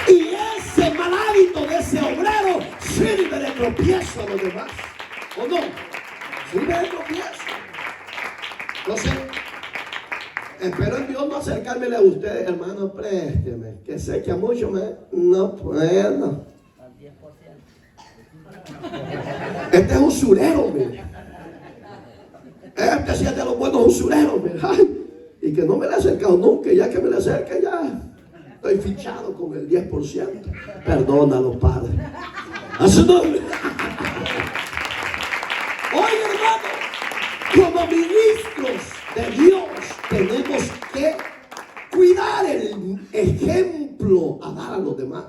Y ese mal hábito de ese obrero sirve de tropiezo a los demás. ¿O no? Sirve de tropiezo. No sé. Espero en Dios no acercármele a ustedes, hermano, présteme. Que sé que a muchos no puedo. Este es usurero, mire. Este sí es de los buenos usureros, mire. Ay, y que no me le he acercado nunca, ya que me le acerque ya estoy fichado con el 10%. Perdónalo, Padre. A su nombre. Oye, hermano, como ministros de Dios tenemos que cuidar el ejemplo a dar a los demás.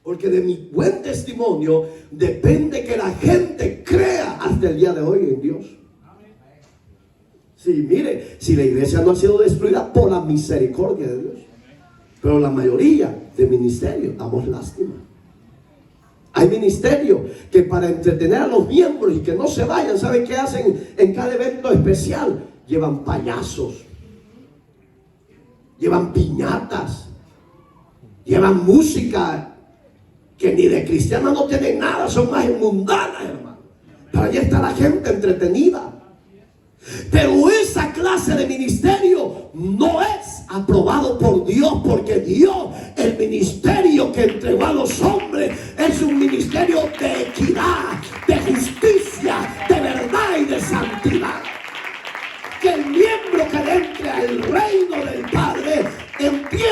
Porque de mi buen testimonio depende que la gente crea hasta el día de hoy en Dios. Sí, mire, si la iglesia no ha sido destruida por la misericordia de Dios, pero la mayoría de ministerios damos lástima. Hay ministerios que para entretener a los miembros y que no se vayan, ¿saben qué hacen en cada evento especial? Llevan payasos, llevan piñatas, llevan música que ni de cristiana no tienen nada, son más mundanas, hermano. Pero allí está la gente entretenida. Pero esa clase de ministerio no es aprobado por Dios, porque Dios, el ministerio que entregó a los hombres, es un ministerio de equidad, de justicia, de verdad y de santidad. Que el miembro que entre al reino del Padre entienda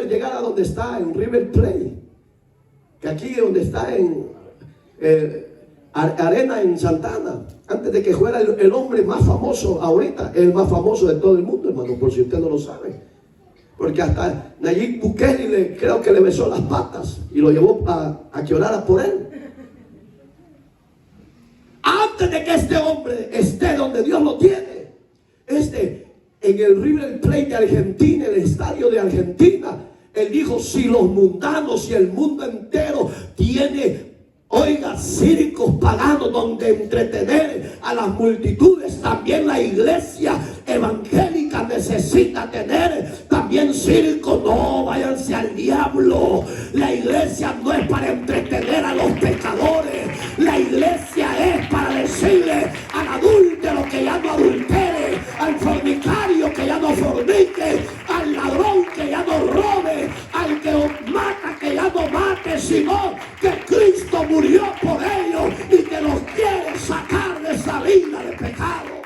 llegar a donde está en River Plate, que aquí donde está en Arena en Santana, antes de que fuera el hombre más famoso ahorita, el más famoso de todo el mundo, hermano, por si usted no lo sabe. Porque hasta Nayib Bukele creo que le besó las patas y lo llevó a que orara por él. Antes de que este hombre esté donde Dios lo tiene, en el River Plate de Argentina, el estadio de Argentina, él dijo: si los mundanos y el mundo entero tiene, oiga, circos paganos donde entretener a las multitudes, también la iglesia evangélica necesita tener también circo. No, váyanse al diablo. La iglesia no es para entretener a los pecadores. La iglesia es para decirle al adúltero que ya no adultere, al fornicario que ya no fornique, al ladrón que ya no robe, al que mata que ya no mate, sino que Cristo murió por ellos y que los quiere sacar de esa vida de pecado.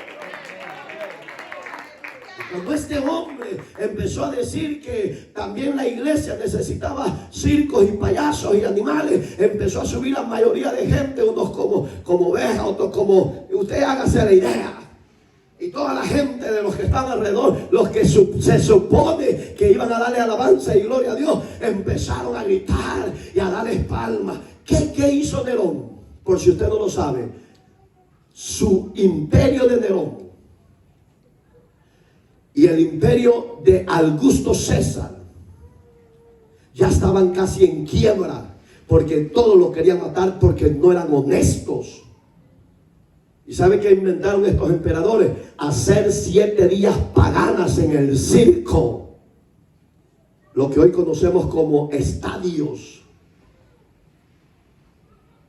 Cuando este hombre empezó a decir que también la iglesia necesitaba circos y payasos y animales, empezó a subir la mayoría de gente, unos como ovejas, otros como, usted hágase la idea. Y toda la gente de los que estaban alrededor, los que se supone que iban a darle alabanza y gloria a Dios, empezaron a gritar y a darles palmas. ¿Qué hizo Nerón? Por si usted no lo sabe, su imperio de Nerón y el imperio de Augusto César ya estaban casi en quiebra, porque todos los querían matar porque no eran honestos. ¿Y sabe qué inventaron estos emperadores? Hacer 7 días paganas en el circo, lo que hoy conocemos como estadios.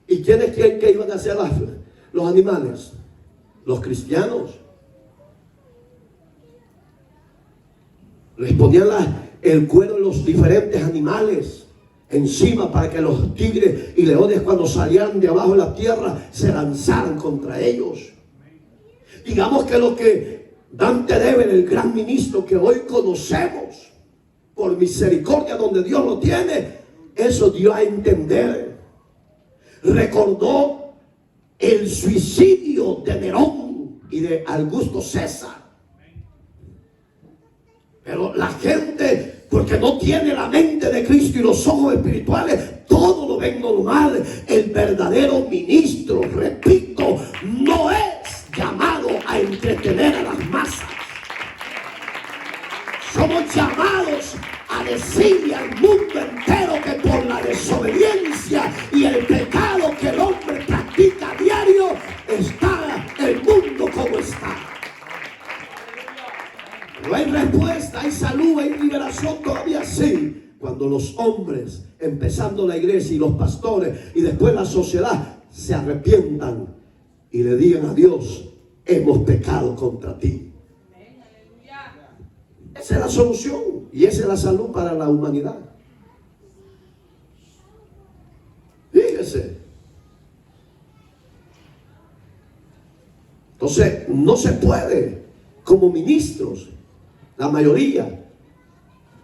¿Y quiénes creen que iban a ser los animales? Los cristianos. Les ponían el cuero de los diferentes animales encima para que los tigres y leones, cuando salieran de abajo de la tierra, se lanzaran contra ellos. Digamos que lo que Dante Dever, el gran ministro que hoy conocemos, por misericordia donde Dios lo tiene, eso dio a entender. Recordó el suicidio de Nerón y de Augusto César. Pero la gente, porque no tiene la mente de Cristo y los ojos espirituales, todo lo ven normal. El verdadero ministro, repito, no es llamado a entretener a las masas. Somos llamados a decirle al mundo entero que por la desobediencia y el pecado que el hombre practica a diario, está el mundo como está. No hay respuesta, hay salud, hay liberación todavía sí. Cuando los hombres, empezando la iglesia y los pastores y después la sociedad, se arrepientan y le digan a Dios: hemos pecado contra ti. Esa es la solución y esa es la salud para la humanidad. Fíjese. Entonces, no se puede, como ministros, la mayoría,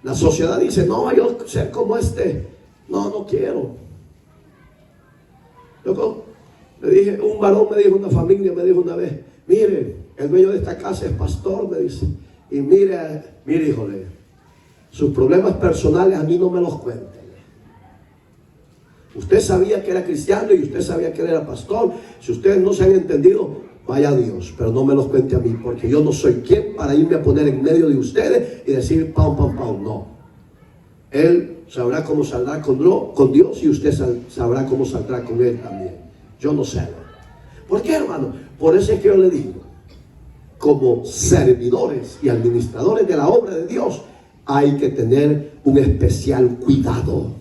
la sociedad dice: no, yo ser como no quiero. Yo le dije, un varón me dijo, una familia me dijo una vez: mire, el dueño de esta casa es pastor, me dice, y mire, híjole, sus problemas personales a mí no me los cuenten. Usted sabía que era cristiano y usted sabía que él era pastor. Si ustedes no se han entendido, vaya a Dios, pero no me los cuente a mí, porque yo no soy quien para irme a poner en medio de ustedes y decir pam, pam, pam. No. Él sabrá cómo saldrá con Dios y usted sabrá cómo saldrá con él también. Yo no sé. ¿Por qué, hermano? Por eso es que yo le digo, como servidores y administradores de la obra de Dios, hay que tener un especial cuidado.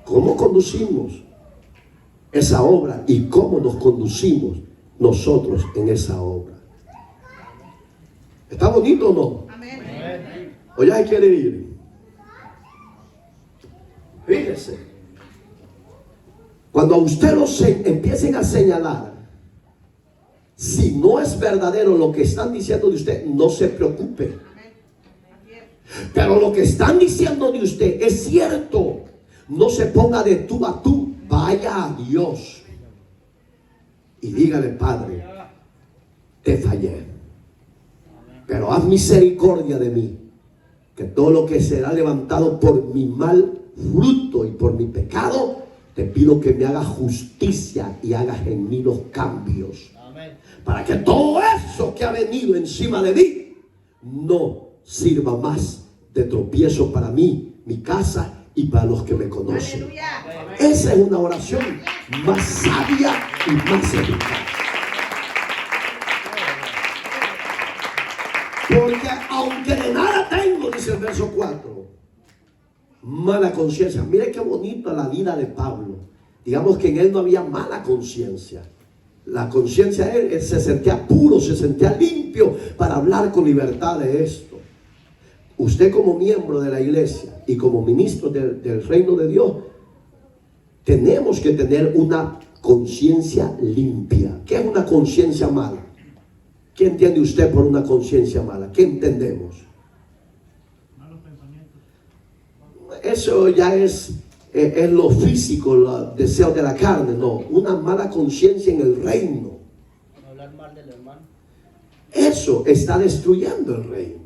¿Cómo conducimos esa obra y cómo nos conducimos nosotros en esa obra? ¿Está bonito o no? Amén. ¿O ya se quiere ir? Fíjese, cuando a usted empiecen a señalar, si no es verdadero lo que están diciendo de usted, no se preocupe. Pero lo que están diciendo de usted es cierto. No se ponga de tú a tú. Vaya a Dios y dígale: Padre, te fallé, pero haz misericordia de mí, que todo lo que será levantado por mi mal fruto y por mi pecado, te pido que me hagas justicia y hagas en mí los cambios. Amén. Para que todo eso que ha venido encima de mí no sirva más de tropiezo para mí, mi casa y para los que me conocen. Aleluya. Esa es una oración más sabia y más eficaz. Porque aunque de nada tengo, dice el verso 4, mala conciencia. Mire qué bonita la vida de Pablo. Digamos que en él no había mala conciencia. La conciencia de él se sentía puro, se sentía limpio para hablar con libertad de esto. Usted como miembro de la iglesia y como ministro del reino de Dios, tenemos que tener una conciencia limpia. ¿Qué es una conciencia mala? ¿Qué entiende usted por una conciencia mala? ¿Qué entendemos? Malos pensamientos. Eso ya es lo físico, los deseos de la carne. No, una mala conciencia en el reino. Hablar mal del hermano. Eso está destruyendo el reino.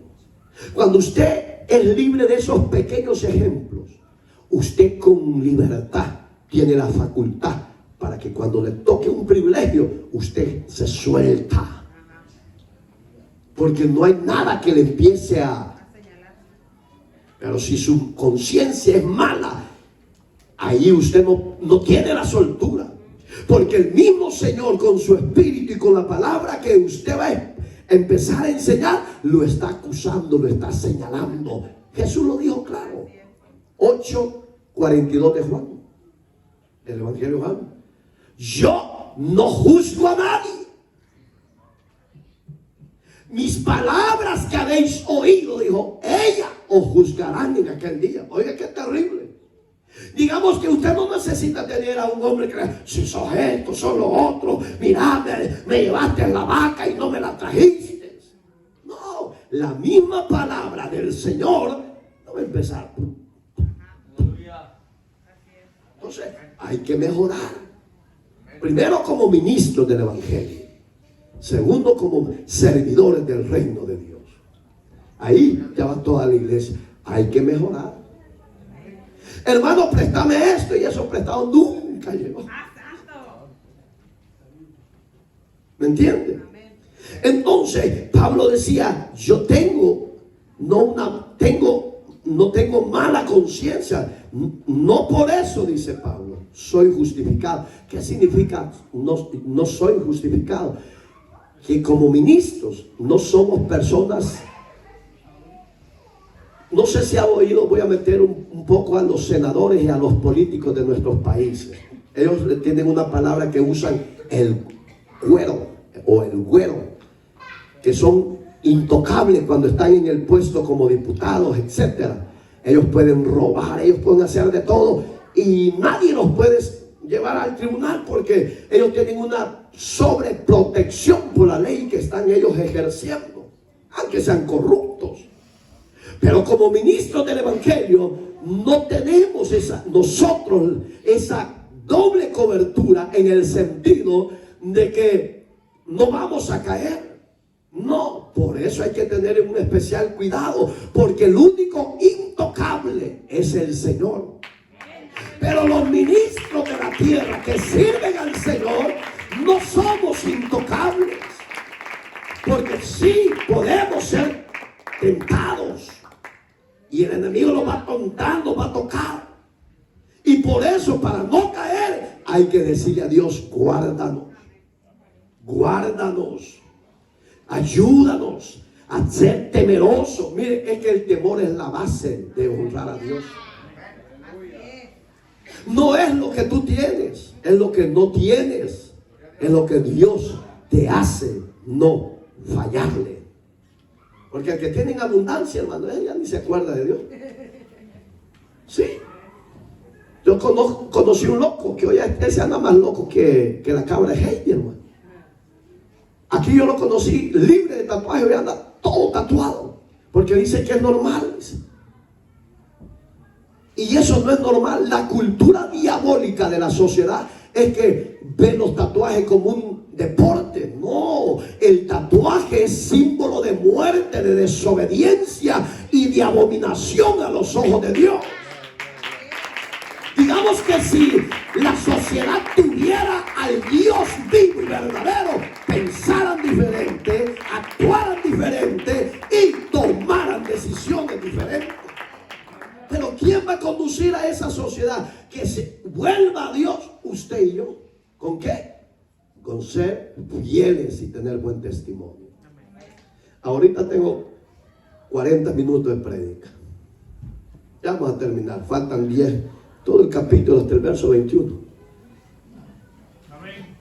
Cuando usted es libre de esos pequeños ejemplos, usted con libertad tiene la facultad para que cuando le toque un privilegio, usted se suelta. Porque no hay nada que le empiece a... Pero si su conciencia es mala, ahí usted no tiene la soltura. Porque el mismo Señor, con su espíritu y con la palabra que usted va a empezar a enseñar, lo está acusando, lo está señalando. Jesús lo dijo claro. 8:42 de Juan, el Evangelio de Juan. Yo no juzgo a nadie. Mis palabras que habéis oído, dijo, ellas os juzgarán en aquel día. Oiga, qué terrible. Digamos que usted no necesita tener a un hombre que si sos esto, sos lo otro, mirá, me llevaste en la vaca y no me la trajiste. No, la misma palabra del Señor no va a empezar. Entonces, hay que mejorar. Primero, como ministro del Evangelio. Segundo, como servidores del reino de Dios. Ahí ya va toda la iglesia. Hay que mejorar. Hermano, préstame esto, y eso prestado nunca llegó. ¿Me entiende? Entonces Pablo decía: yo no tengo mala conciencia. No por eso, dice Pablo, soy justificado. ¿Qué significa no soy justificado? Que como ministros no somos personas. No sé si ha oído, voy a meter un poco a los senadores y a los políticos de nuestros países. Ellos tienen una palabra que usan, el güero o el güero, que son intocables cuando están en el puesto como diputados, etcétera. Ellos pueden robar, ellos pueden hacer de todo y nadie los puede llevar al tribunal porque ellos tienen una sobreprotección por la ley que están ellos ejerciendo, aunque sean corruptos. Pero como ministros del Evangelio no tenemos nosotros esa doble cobertura, en el sentido de que no vamos a caer. No, por eso hay que tener un especial cuidado, porque el único intocable es el Señor. Pero los ministros de la tierra que sirven al Señor no somos intocables, porque sí podemos ser tentados y el enemigo lo va tentando, va a tocar. Y por eso, para no caer, hay que decirle a Dios: guárdanos, guárdanos, ayúdanos a ser temerosos. Mire, es que el temor es la base de honrar a Dios. No es lo que tú tienes, es lo que no tienes, es lo que Dios te hace no fallarle. Porque el que tiene en abundancia, hermano, ella ni se acuerda de Dios. Sí. Yo conocí un loco que hoy se anda más loco que la cabra de Heidi, hermano. Aquí yo lo conocí libre de tatuaje y anda todo tatuado. Porque dice que es normal. Y eso no es normal. La cultura diabólica de la sociedad es que ve los tatuajes como un deporte. No, el tatuaje es símbolo de muerte, de desobediencia y de abominación a los ojos de Dios. Digamos que si la sociedad tuviera al Dios vivo y verdadero, pensaran diferente, actuaran diferente y tomaran decisiones diferentes. Pero ¿quién va a conducir a esa sociedad que se vuelva a Dios? Usted y yo. ¿Con qué? Con ser fieles y tener buen testimonio. Ahorita tengo 40 minutos de prédica. Ya vamos a terminar. Faltan 10. Todo el capítulo hasta el verso 21. Amén.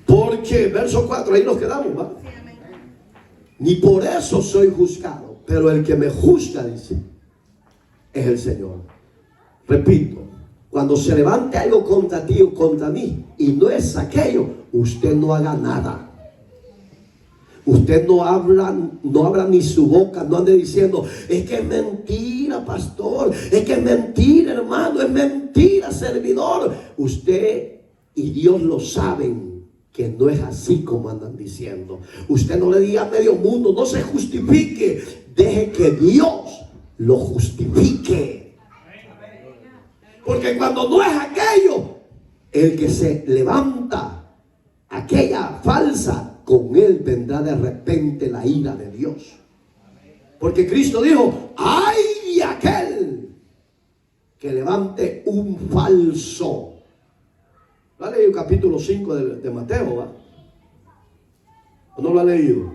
Porque, verso 4, ahí nos quedamos, ¿va? Ni por eso soy juzgado, pero el que me juzga, dice, es el Señor. Repito, cuando se levante algo contra ti o contra mí y no es aquello, usted no haga nada. Usted no habla ni su boca, no ande diciendo, es que es mentira, pastor, es que es mentira, hermano, es mentira, servidor. Usted y Dios lo saben que no es así como andan diciendo. Usted no le diga a medio mundo, no se justifique, deje que Dios lo justifique. Porque cuando no es aquello, el que se levanta, aquella falsa, con él vendrá de repente la ira de Dios. Porque Cristo dijo, ¡ay de aquel que levante un falso! ¿Lo ha leído el capítulo 5 de Mateo, va? ¿O no lo ha leído?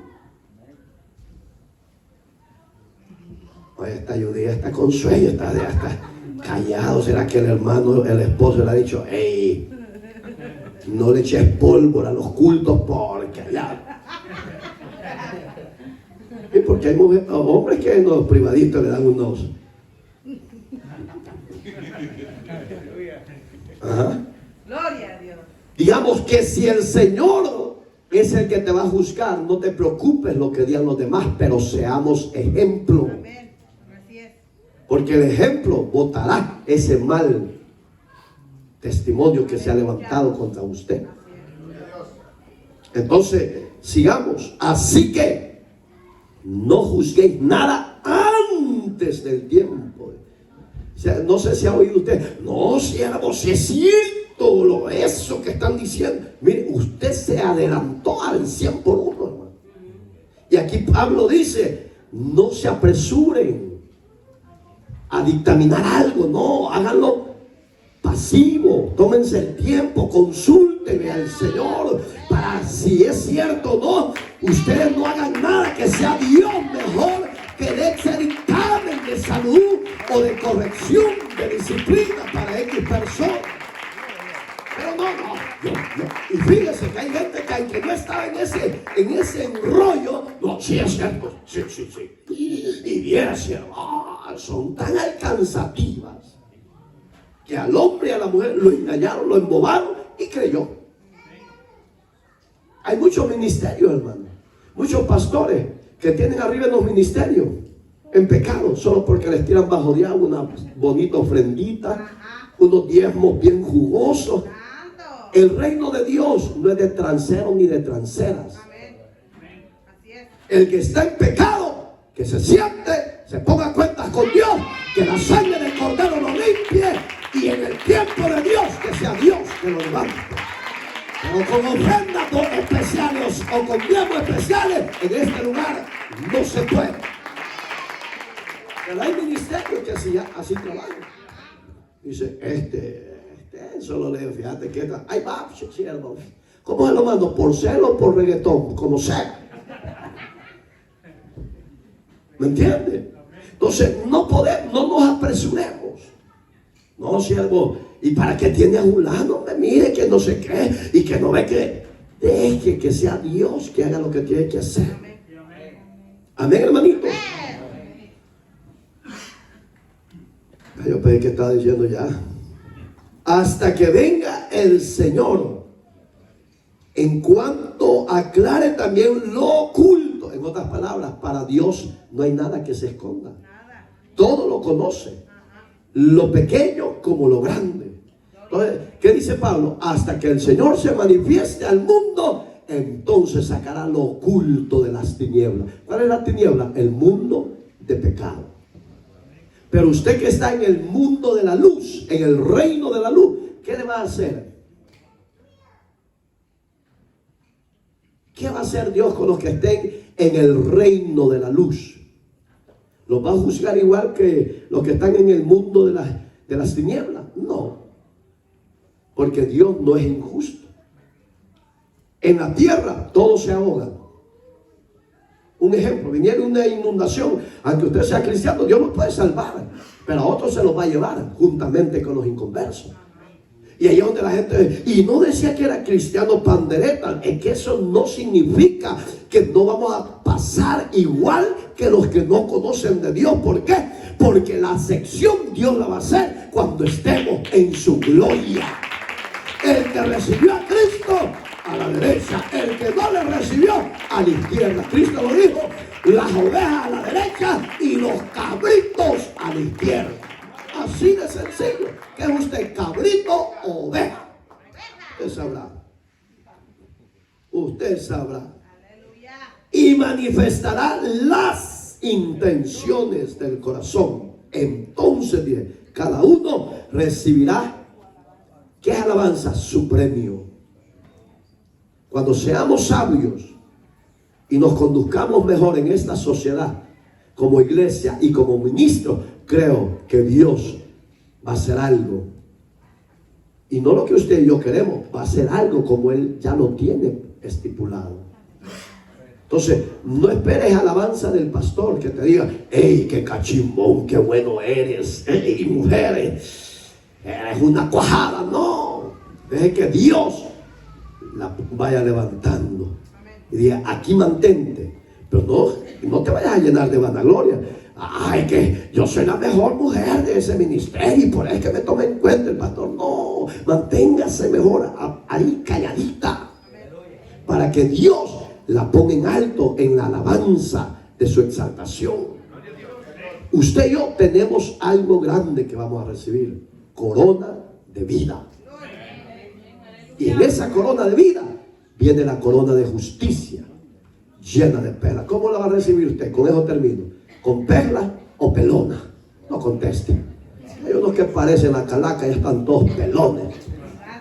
Oye, esta Judía está con sueño, está callado. ¿Será que el hermano, el esposo le ha dicho, hey, no le eches pólvora a los cultos porque allá? ¿Y porque hay hombres que en los privaditos le dan unos? Ajá. Gloria a Dios. Digamos que si el Señor es el que te va a juzgar, no te preocupes lo que digan los demás, pero seamos ejemplo. Amén. Así es. Porque el ejemplo botará ese mal testimonio que se ha levantado contra usted. Entonces, sigamos. Así que no juzguéis nada antes del tiempo. O sea, no sé si ha oído usted. No, siervo, si es cierto eso que están diciendo. Mire, usted se adelantó al 100 por 1, hermano. Y aquí Pablo dice, no se apresuren a dictaminar algo. No, háganlo pasivo, tómense el tiempo, consúltenle al Señor para si es cierto o no. Ustedes no hagan nada que sea Dios mejor que dé ese dictamen de salud o de corrección, de disciplina para X persona. Pero no. Y fíjese que hay gente que no estaba en ese enrollo. No, sí es cierto, sí. Y viera, son tan alcanzativas que al hombre y a la mujer lo engañaron, lo embobaron y creyó. Hay muchos ministerios, hermano, muchos pastores que tienen arriba en los ministerios en pecado, solo porque les tiran bajo de agua una bonita ofrendita, unos diezmos bien jugosos. El reino de Dios no es de transeros ni de transeras. El que está en pecado, que se siente, se ponga cuentas con Dios, que la sangre del cordero lo limpie, y en el tiempo de Dios, que sea Dios que lo levante. Pero con ofrendas especiales o con diezmos especiales, en este lugar no se puede. Pero hay ministerios que así trabajan. Dice, solo le fíjate que ahí va, siervo. ¿Cómo se lo mando? ¿Por celo o por reggaetón? Como sea. ¿Me entiende? Entonces no nos apresuremos. No, siervo, ¿y para qué tiene a un lado? Me mire que no se cree y que no ve que deje que sea Dios que haga lo que tiene que hacer. Amén, hermanito. Yo pensé que estaba diciendo ya. Hasta que venga el Señor. En cuanto Pablo aclara también lo oculto. En otras palabras, para Dios no hay nada que se esconda. Nada. Todo lo conoce. Ajá. Lo pequeño como lo grande. Entonces, ¿qué dice Pablo? Hasta que el Señor se manifieste al mundo, entonces sacará lo oculto de las tinieblas. ¿Cuál es la tiniebla? El mundo de pecado. Pero usted que está en el mundo de la luz, en el reino de la luz, ¿qué le va a hacer? ¿Qué va a hacer Dios con los que estén en el reino de la luz? ¿Los va a juzgar igual que los que están en el mundo de las tinieblas? No, porque Dios no es injusto. En la tierra todos se ahogan. Un ejemplo, viniera una inundación, aunque usted sea cristiano, Dios lo puede salvar, pero a otros se los va a llevar juntamente con los inconversos. Y ahí es donde la gente, y no decía que era cristiano pandereta, es que eso no significa que no vamos a pasar igual que los que no conocen de Dios. ¿Por qué? Porque la sección Dios la va a hacer cuando estemos en su gloria. El que recibió a Cristo a la derecha, el que no le recibió a la izquierda. Cristo lo dijo, las ovejas a la derecha y los cabritos a la izquierda. Así de sencillo. ¿Qué es usted, cabrito o oveja? Usted sabrá. Usted sabrá. Aleluya. Y manifestará las intenciones del corazón. Entonces, bien, cada uno recibirá, ¿qué es alabanza? Su premio. Cuando seamos sabios y nos conduzcamos mejor en esta sociedad, como iglesia y como ministro, creo que Dios va a hacer algo. Y no lo que usted y yo queremos, va a hacer algo como Él ya lo tiene estipulado. Entonces, no esperes alabanza del pastor que te diga, hey, qué cachimbón, qué bueno eres, hey, mujeres, eres una cuajada. No, deje que Dios la vaya levantando y diga, aquí mantente, pero no te vayas a llenar de vanagloria. Ay, que yo soy la mejor mujer de ese ministerio y por eso es que me tome en cuenta el pastor. No, manténgase mejor ahí calladita, para que Dios la ponga en alto en la alabanza de su exaltación. Usted y yo tenemos algo grande que vamos a recibir: corona de vida. Y en esa corona de vida viene la corona de justicia llena de perlas. ¿Cómo la va a recibir usted? Con eso termino. ¿Con perlas o pelona? No conteste. Hay unos que parecen la calaca y están todos pelones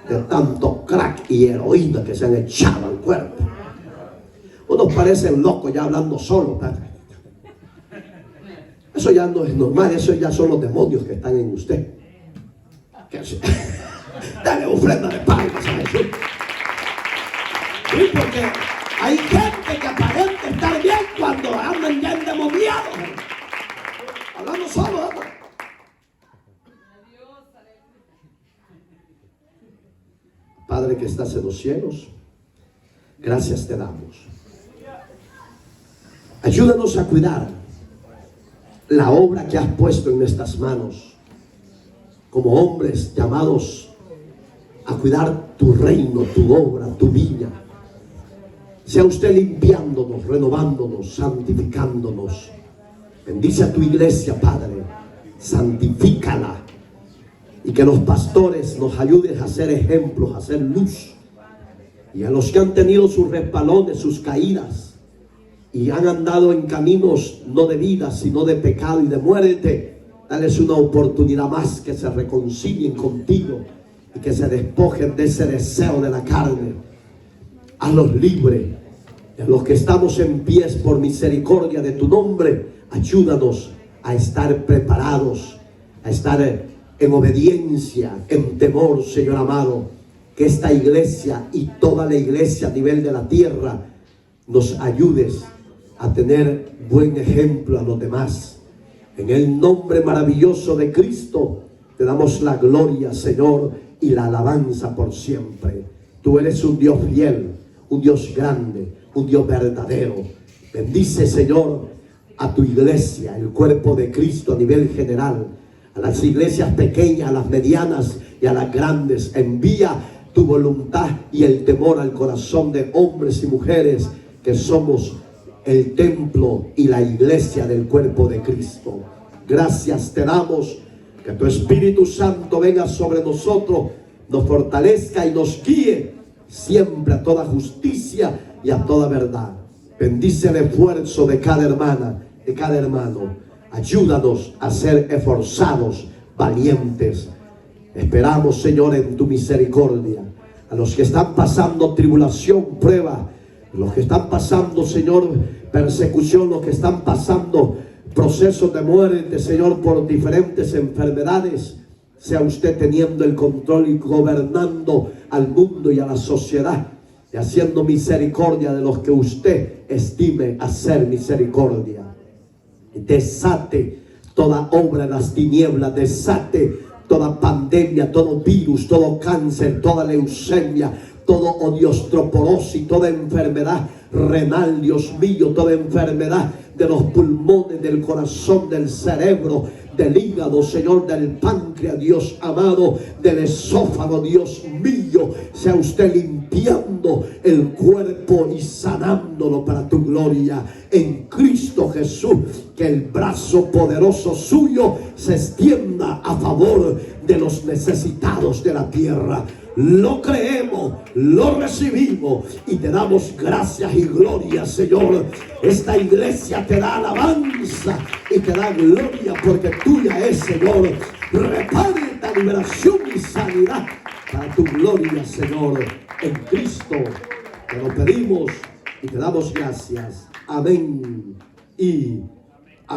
de tanto crack y heroína que se han echado al cuerpo. Unos parecen locos ya hablando solo. Eso ya no es normal. Eso ya son los demonios que están en usted. Dale ofrenda de palmas a Jesús. Sí, porque hay gente que aparenta estar bien cuando andan ya endemoniados. Hablando solo, ¿no? Padre que estás en los cielos, gracias te damos. Ayúdanos a cuidar la obra que has puesto en nuestras manos, como hombres llamados a cuidar tu reino, tu obra, tu viña. Sea usted limpiándonos, renovándonos, santificándonos. Bendice a tu iglesia, Padre. Santifícala. Y que los pastores nos ayuden a ser ejemplos, a ser luz. Y a los que han tenido sus resbalones, sus caídas, y han andado en caminos no de vida, sino de pecado y de muerte, dales una oportunidad más que se reconcilien contigo y que se despojen de ese deseo de la carne. Hazlos libres. Y a los que estamos en pies por misericordia de tu nombre, ayúdanos a estar preparados, a estar en obediencia, en temor, Señor amado. Que esta iglesia y toda la iglesia a nivel de la tierra nos ayudes a tener buen ejemplo a los demás. En el nombre maravilloso de Cristo te damos la gloria, Señor, y la alabanza por siempre. Tú eres un Dios fiel, un Dios grande, un Dios verdadero. Bendice, Señor, a tu iglesia, el cuerpo de Cristo a nivel general, a las iglesias pequeñas, a las medianas y a las grandes. Envía tu voluntad y el temor al corazón de hombres y mujeres que somos el templo y la iglesia del cuerpo de Cristo. Gracias te damos, que tu Espíritu Santo venga sobre nosotros, nos fortalezca y nos guíe siempre a toda justicia y a toda verdad. Bendice el esfuerzo de cada hermana, de cada hermano. Ayúdanos a ser esforzados, valientes. Esperamos, Señor, en tu misericordia. A los que están pasando tribulación, prueba, los que están pasando, Señor, persecución, los que están pasando procesos de muerte, Señor, por diferentes enfermedades, sea usted teniendo el control y gobernando al mundo y a la sociedad, y haciendo misericordia de los que usted estime hacer misericordia. Desate toda obra de las tinieblas, desate toda pandemia, todo virus, todo cáncer, toda leucemia, todo osteoporosis, toda enfermedad renal, Dios mío, toda enfermedad de los pulmones, del corazón, del cerebro, del hígado, Señor, del páncreas, Dios amado, del esófago, Dios mío, sea usted limpiando el cuerpo y sanándolo para tu gloria en Cristo Jesús. Que el brazo poderoso suyo se extienda a favor de los necesitados de la tierra. Lo creemos, lo recibimos y te damos gracias y gloria, Señor. Esta iglesia te da alabanza y te da gloria, porque tuya es, Señor. Reparta liberación y sanidad para tu gloria, Señor. En Cristo te lo pedimos y te damos gracias. Amén y